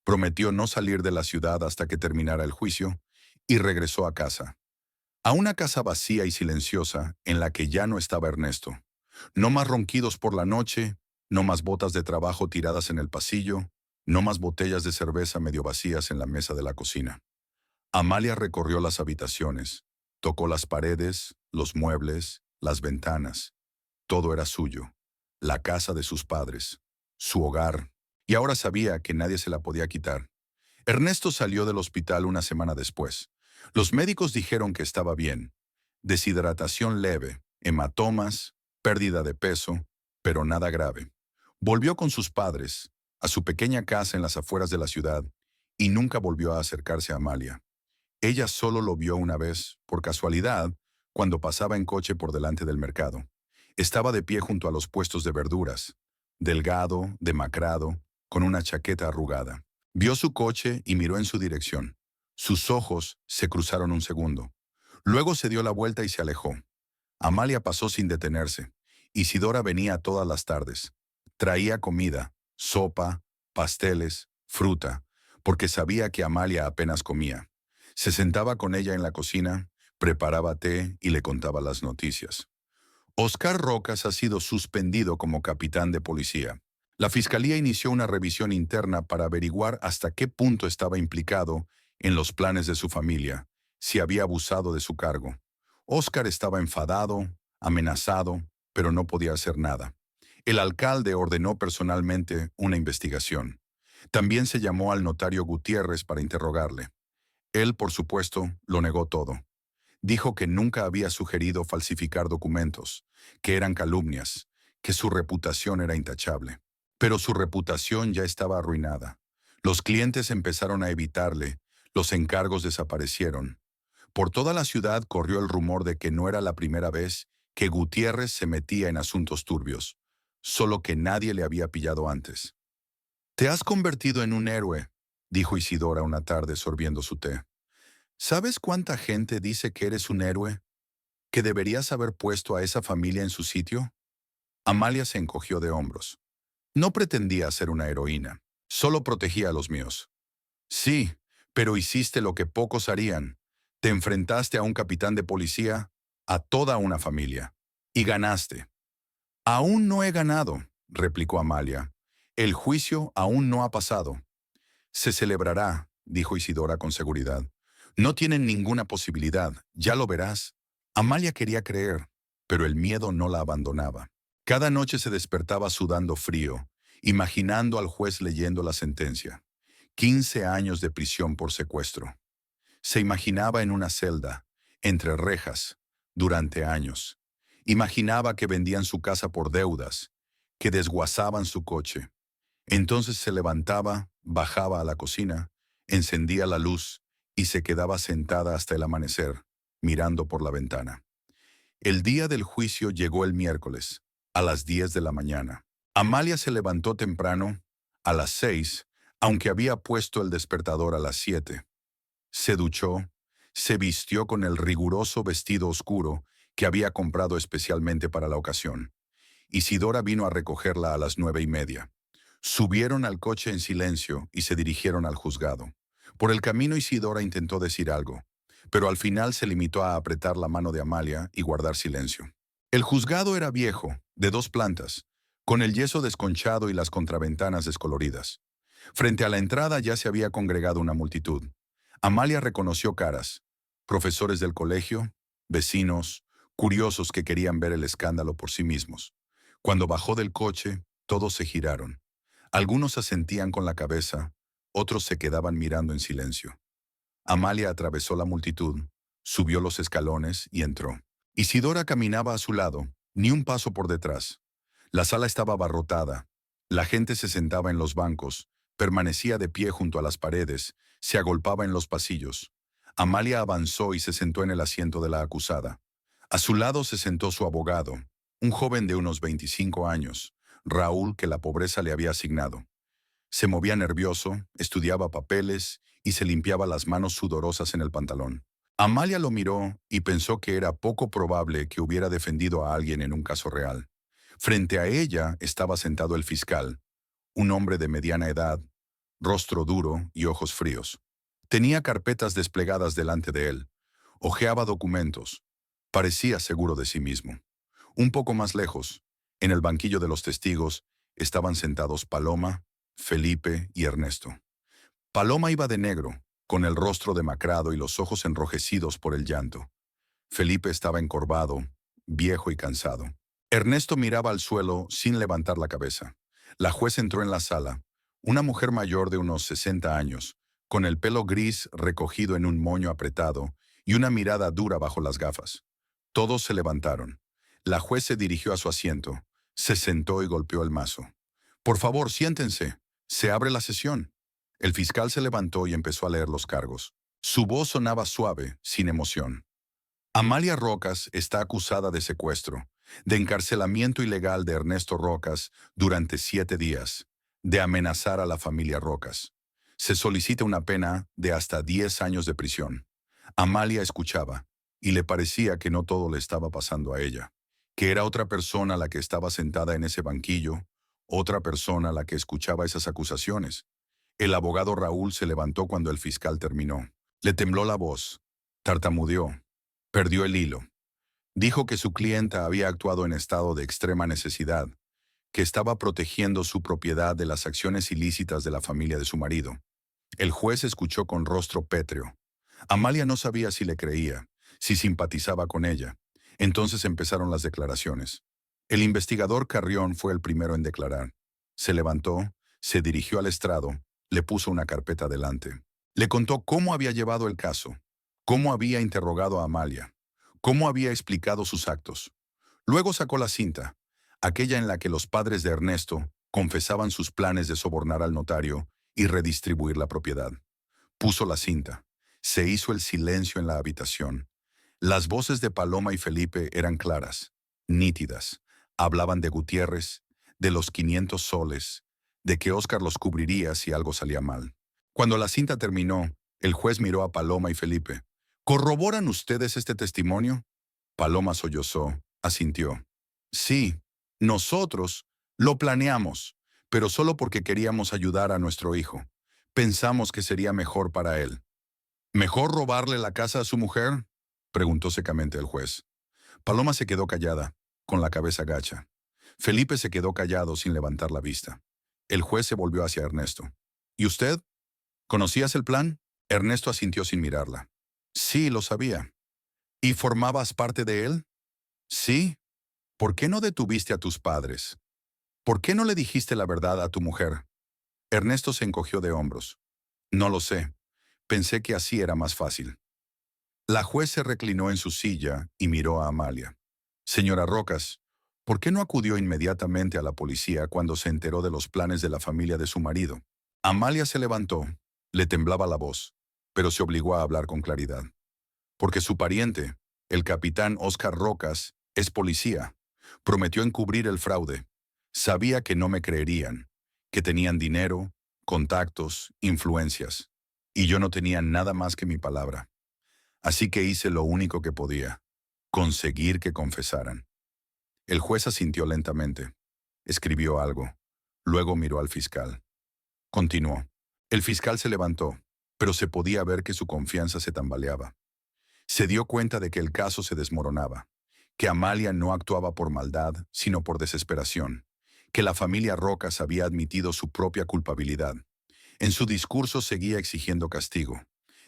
Prometió no salir de la ciudad hasta que terminara el juicio y regresó a casa. A una casa vacía y silenciosa en la que ya no estaba Ernesto. No más ronquidos por la noche, no más botas de trabajo tiradas en el pasillo, no más botellas de cerveza medio vacías en la mesa de la cocina. Amalia recorrió las habitaciones, tocó las paredes, los muebles, las ventanas. Todo era suyo, la casa de sus padres, su hogar, y ahora sabía que nadie se la podía quitar. Ernesto salió del hospital una semana después. Los médicos dijeron que estaba bien. Deshidratación leve, hematomas, pérdida de peso, pero nada grave. Volvió con sus padres, a su pequeña casa en las afueras de la ciudad, y nunca volvió a acercarse a Amalia. Ella solo lo vio una vez, por casualidad, cuando pasaba en coche por delante del mercado. Estaba de pie junto a los puestos de verduras, delgado, demacrado, con una chaqueta arrugada. Vio su coche y miró en su dirección. Sus ojos se cruzaron un segundo. Luego se dio la vuelta y se alejó. Amalia pasó sin detenerse. Isidora venía todas las tardes. Traía comida, sopa, pasteles, fruta, porque sabía que Amalia apenas comía. Se sentaba con ella en la cocina, preparaba té y le contaba las noticias. Oscar Rocas ha sido suspendido como capitán de policía. La fiscalía inició una revisión interna para averiguar hasta qué punto estaba implicado en los planes de su familia, si había abusado de su cargo. Oscar estaba enfadado, amenazado, pero no podía hacer nada. El alcalde ordenó personalmente una investigación. También se llamó al notario Gutiérrez para interrogarle. Él, por supuesto, lo negó todo. Dijo que nunca había sugerido falsificar documentos, que eran calumnias, que su reputación era intachable. Pero su reputación ya estaba arruinada. Los clientes empezaron a evitarle, los encargos desaparecieron. Por toda la ciudad corrió el rumor de que no era la primera vez que Gutiérrez se metía en asuntos turbios, solo que nadie le había pillado antes. «Te has convertido en un héroe», dijo Isidora una tarde sorbiendo su té. «¿Sabes cuánta gente dice que eres un héroe? ¿Que deberías haber puesto a esa familia en su sitio?» Amalia se encogió de hombros. «No pretendía ser una heroína, solo protegía a los míos». «Sí, pero hiciste lo que pocos harían. Te enfrentaste a un capitán de policía, a toda una familia, y ganaste». «Aún no he ganado», replicó Amalia. «El juicio aún no ha pasado». «Se celebrará», dijo Isidora con seguridad. «No tienen ninguna posibilidad, ya lo verás». Amalia quería creer, pero el miedo no la abandonaba. Cada noche se despertaba sudando frío, imaginando al juez leyendo la sentencia. 15 años de prisión por secuestro. Se imaginaba en una celda, entre rejas, durante años. Imaginaba que vendían su casa por deudas, que desguazaban su coche. Entonces se levantaba, bajaba a la cocina, encendía la luz y se quedaba sentada hasta el amanecer, mirando por la ventana. El día del juicio llegó el miércoles, a las 10 de la mañana. Amalia se levantó temprano, a las 6, aunque había puesto el despertador a las 7. Se duchó, se vistió con el riguroso vestido oscuro que había comprado especialmente para la ocasión. Isidora vino a recogerla a las 9:30. Subieron al coche en silencio y se dirigieron al juzgado. Por el camino Isidora intentó decir algo, pero al final se limitó a apretar la mano de Amalia y guardar silencio. El juzgado era viejo, de 2 plantas, con el yeso desconchado y las contraventanas descoloridas. Frente a la entrada ya se había congregado una multitud. Amalia reconoció caras, profesores del colegio, vecinos, curiosos que querían ver el escándalo por sí mismos. Cuando bajó del coche, todos se giraron. Algunos asentían con la cabeza, otros se quedaban mirando en silencio. Amalia atravesó la multitud, subió los escalones y entró. Isidora caminaba a su lado, ni un paso por detrás. La sala estaba abarrotada. La gente se sentaba en los bancos, permanecía de pie junto a las paredes, se agolpaba en los pasillos. Amalia avanzó y se sentó en el asiento de la acusada. A su lado se sentó su abogado, un joven de unos 25 años, Raúl, que la pobreza le había asignado. Se movía nervioso, estudiaba papeles y se limpiaba las manos sudorosas en el pantalón. Amalia lo miró y pensó que era poco probable que hubiera defendido a alguien en un caso real. Frente a ella estaba sentado el fiscal, un hombre de mediana edad, rostro duro y ojos fríos. Tenía carpetas desplegadas delante de él. Hojeaba documentos. Parecía seguro de sí mismo. Un poco más lejos, en el banquillo de los testigos, estaban sentados Paloma, Felipe y Ernesto. Paloma iba de negro, con el rostro demacrado y los ojos enrojecidos por el llanto. Felipe estaba encorvado, viejo y cansado. Ernesto miraba al suelo sin levantar la cabeza. La juez entró en la sala, una mujer mayor de unos 60 años, con el pelo gris recogido en un moño apretado y una mirada dura bajo las gafas. Todos se levantaron. La juez se dirigió a su asiento, se sentó y golpeó el mazo. «Por favor, siéntense. Se abre la sesión». El fiscal se levantó y empezó a leer los cargos. Su voz sonaba suave, sin emoción. Amalia Rocas está acusada de secuestro, de encarcelamiento ilegal de Ernesto Rocas durante 7 días, de amenazar a la familia Rocas. Se solicita una pena de hasta 10 años de prisión. Amalia escuchaba, y le parecía que no todo le estaba pasando a ella, que era otra persona la que estaba sentada en ese banquillo, otra persona la que escuchaba esas acusaciones. El abogado Raúl se levantó cuando el fiscal terminó. Le tembló la voz, tartamudeó, perdió el hilo. Dijo que su clienta había actuado en estado de extrema necesidad, que estaba protegiendo su propiedad de las acciones ilícitas de la familia de su marido. El juez escuchó con rostro pétreo. Amalia no sabía si le creía, si simpatizaba con ella. Entonces empezaron las declaraciones. El investigador Carrión fue el primero en declarar. Se levantó, se dirigió al estrado, le puso una carpeta delante. Le contó cómo había llevado el caso, cómo había interrogado a Amalia, cómo había explicado sus actos. Luego sacó la cinta, aquella en la que los padres de Ernesto confesaban sus planes de sobornar al notario y redistribuir la propiedad. Puso la cinta. Se hizo el silencio en la habitación. Las voces de Paloma y Felipe eran claras, nítidas. Hablaban de Gutiérrez, de los 500 soles, de que Óscar los cubriría si algo salía mal. Cuando la cinta terminó, el juez miró a Paloma y Felipe. ¿Corroboran ustedes este testimonio? Paloma sollozó, asintió. Sí, nosotros lo planeamos, pero solo porque queríamos ayudar a nuestro hijo. Pensamos que sería mejor para él. ¿Mejor robarle la casa a su mujer?, preguntó secamente el juez. Paloma se quedó callada, con la cabeza gacha. Felipe se quedó callado sin levantar la vista. El juez se volvió hacia Ernesto. ¿Y usted? ¿Conocías el plan? Ernesto asintió sin mirarla. Sí, lo sabía. ¿Y formabas parte de él? Sí. ¿Por qué no detuviste a tus padres? ¿Por qué no le dijiste la verdad a tu mujer? Ernesto se encogió de hombros. No lo sé. Pensé que así era más fácil. La juez se reclinó en su silla y miró a Amalia. Señora Rocas, ¿por qué no acudió inmediatamente a la policía cuando se enteró de los planes de la familia de su marido? Amalia se levantó, le temblaba la voz, pero se obligó a hablar con claridad. Porque su pariente, el capitán Oscar Rocas, es policía. Prometió encubrir el fraude. Sabía que no me creerían, que tenían dinero, contactos, influencias. Y yo no tenía nada más que mi palabra. Así que hice lo único que podía, conseguir que confesaran. El juez asintió lentamente. Escribió algo. Luego miró al fiscal. Continuó. El fiscal se levantó, pero se podía ver que su confianza se tambaleaba. Se dio cuenta de que el caso se desmoronaba, que Amalia no actuaba por maldad, sino por desesperación, que la familia Rocas había admitido su propia culpabilidad. En su discurso seguía exigiendo castigo.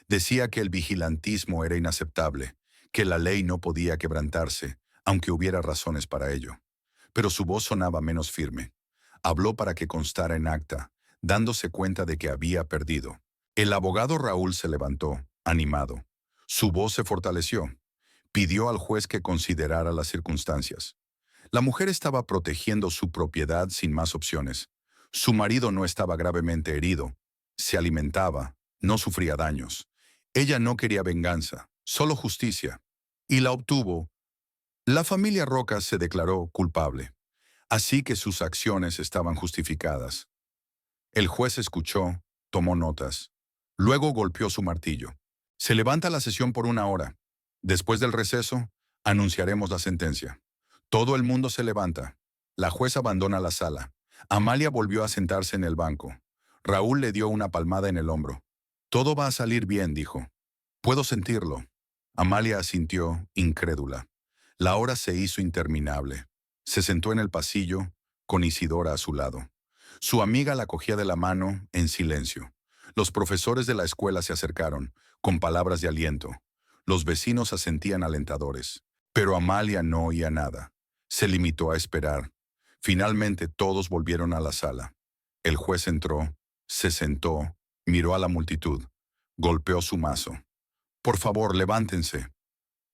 Decía que el vigilantismo era inaceptable, que la ley no podía quebrantarse, aunque hubiera razones para ello. Pero su voz sonaba menos firme. Habló para que constara en acta, dándose cuenta de que había perdido. El abogado Raúl se levantó, animado. Su voz se fortaleció. Pidió al juez que considerara las circunstancias. La mujer estaba protegiendo su propiedad sin más opciones. Su marido no estaba gravemente herido. Se alimentaba, no sufría daños. Ella no quería venganza, solo justicia. Y la obtuvo. La familia Rocas se declaró culpable. Así que sus acciones estaban justificadas. El juez escuchó, tomó notas. Luego golpeó su martillo. Se levanta la sesión por 1 hora. Después del receso, anunciaremos la sentencia. Todo el mundo se levanta. La jueza abandona la sala. Amalia volvió a sentarse en el banco. Raúl le dio una palmada en el hombro. Todo va a salir bien, dijo. Puedo sentirlo. Amalia asintió, incrédula. La hora se hizo interminable. Se sentó en el pasillo, con Isidora a su lado. Su amiga la cogía de la mano, en silencio. Los profesores de la escuela se acercaron, con palabras de aliento. Los vecinos asentían alentadores. Pero Amalia no oía nada. Se limitó a esperar. Finalmente todos volvieron a la sala. El juez entró, se sentó, miró a la multitud, golpeó su mazo. Por favor, levántense.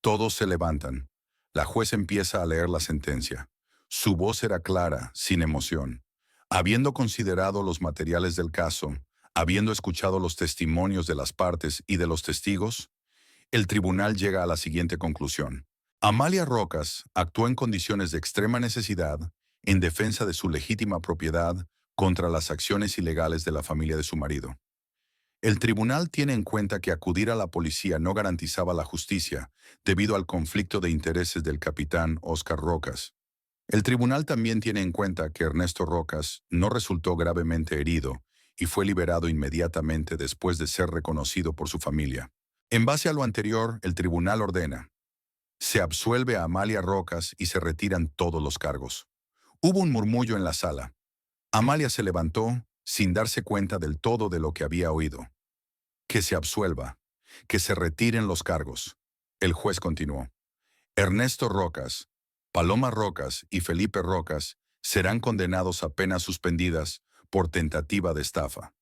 Todos se levantan. La juez empieza a leer la sentencia. Su voz era clara, sin emoción. Habiendo considerado los materiales del caso, habiendo escuchado los testimonios de las partes y de los testigos, el tribunal llega a la siguiente conclusión. Amalia Rocas actuó en condiciones de extrema necesidad en defensa de su legítima propiedad contra las acciones ilegales de la familia de su marido. El tribunal tiene en cuenta que acudir a la policía no garantizaba la justicia debido al conflicto de intereses del capitán Oscar Rocas. El tribunal también tiene en cuenta que Ernesto Rocas no resultó gravemente herido y fue liberado inmediatamente después de ser reconocido por su familia. En base a lo anterior, el tribunal ordena: se absuelve a Amalia Rocas y se retiran todos los cargos. Hubo un murmullo en la sala. Amalia se levantó, sin darse cuenta del todo de lo que había oído. Que se absuelva, que se retiren los cargos. El juez continuó. Ernesto Rocas, Paloma Rocas y Felipe Rocas serán condenados a penas suspendidas por tentativa de estafa.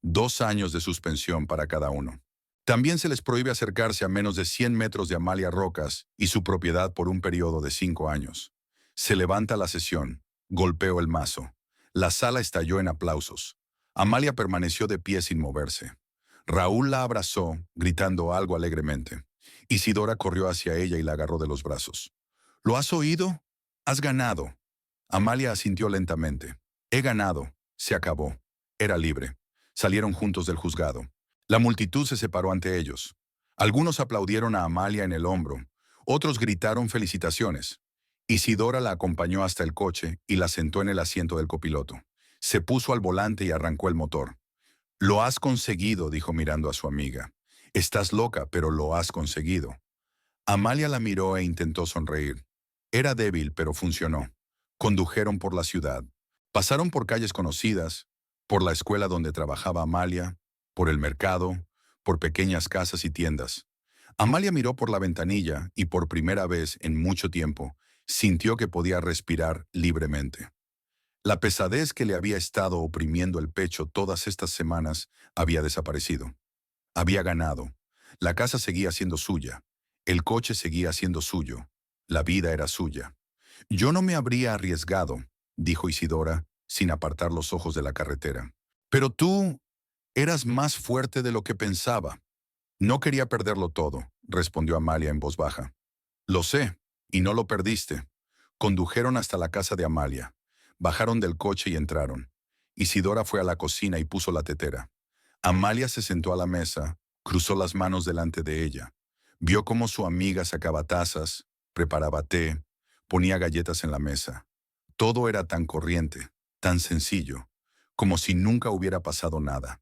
2 años de suspensión para cada uno. También se les prohíbe acercarse a menos de 100 metros de Amalia Rocas y su propiedad por un periodo de 5 años. Se levanta la sesión. Golpeó el mazo. La sala estalló en aplausos. Amalia permaneció de pie sin moverse. Raúl la abrazó, gritando algo alegremente. Isidora corrió hacia ella y la agarró de los brazos. ¿Lo has oído? Has ganado. Amalia asintió lentamente. He ganado. Se acabó. Era libre. Salieron juntos del juzgado. La multitud se separó ante ellos. Algunos aplaudieron a Amalia en el hombro. Otros gritaron felicitaciones. Isidora la acompañó hasta el coche y la sentó en el asiento del copiloto. Se puso al volante y arrancó el motor. Lo has conseguido, dijo mirando a su amiga. Estás loca, pero lo has conseguido. Amalia la miró e intentó sonreír. Era débil, pero funcionó. Condujeron por la ciudad. Pasaron por calles conocidas, por la escuela donde trabajaba Amalia, por el mercado, por pequeñas casas y tiendas. Amalia miró por la ventanilla y por primera vez en mucho tiempo Sintió que podía respirar libremente. La pesadez que le había estado oprimiendo el pecho todas estas semanas había desaparecido. Había ganado. La casa seguía siendo suya. El coche seguía siendo suyo. La vida era suya. Yo no me habría arriesgado, dijo Isidora, sin apartar los ojos de la carretera. Pero tú eras más fuerte de lo que pensaba. No quería perderlo todo, respondió Amalia en voz baja. Lo sé, y no lo perdiste. Condujeron hasta la casa de Amalia. Bajaron del coche y entraron. Isidora fue a la cocina y puso la tetera. Amalia se sentó a la mesa, cruzó las manos delante de ella. Vio cómo su amiga sacaba tazas, preparaba té, ponía galletas en la mesa. Todo era tan corriente, tan sencillo, como si nunca hubiera pasado nada.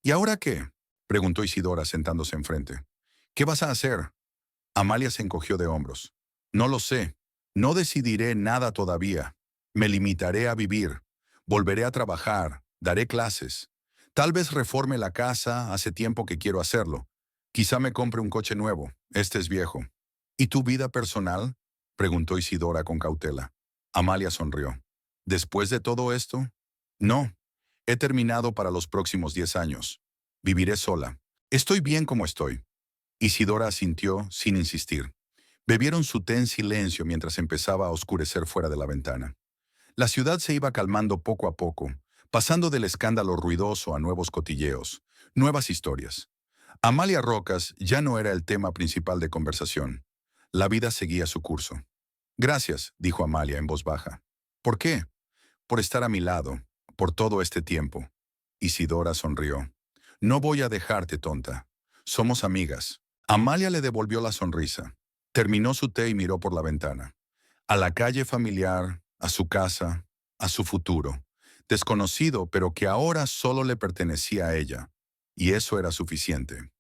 ¿Y ahora qué?, preguntó Isidora sentándose enfrente. ¿Qué vas a hacer? Amalia se encogió de hombros. No lo sé. No decidiré nada todavía. Me limitaré a vivir. Volveré a trabajar. Daré clases. Tal vez reforme la casa. Hace tiempo que quiero hacerlo. Quizá me compre un coche nuevo. Este es viejo. ¿Y tu vida personal?, preguntó Isidora con cautela. Amalia sonrió. ¿Después de todo esto? No. He terminado para los próximos 10 años. Viviré sola. Estoy bien como estoy. Isidora asintió sin insistir. Bebieron su té en silencio mientras empezaba a oscurecer fuera de la ventana. La ciudad se iba calmando poco a poco, pasando del escándalo ruidoso a nuevos cotilleos, nuevas historias. Amalia Rocas ya no era el tema principal de conversación. La vida seguía su curso. Gracias, dijo Amalia en voz baja. ¿Por qué? Por estar a mi lado, por todo este tiempo. Isidora sonrió. No voy a dejarte, tonta. Somos amigas. Amalia le devolvió la sonrisa. Terminó su té y miró por la ventana. A la calle familiar, a su casa, a su futuro. Desconocido, pero que ahora solo le pertenecía a ella. Y eso era suficiente.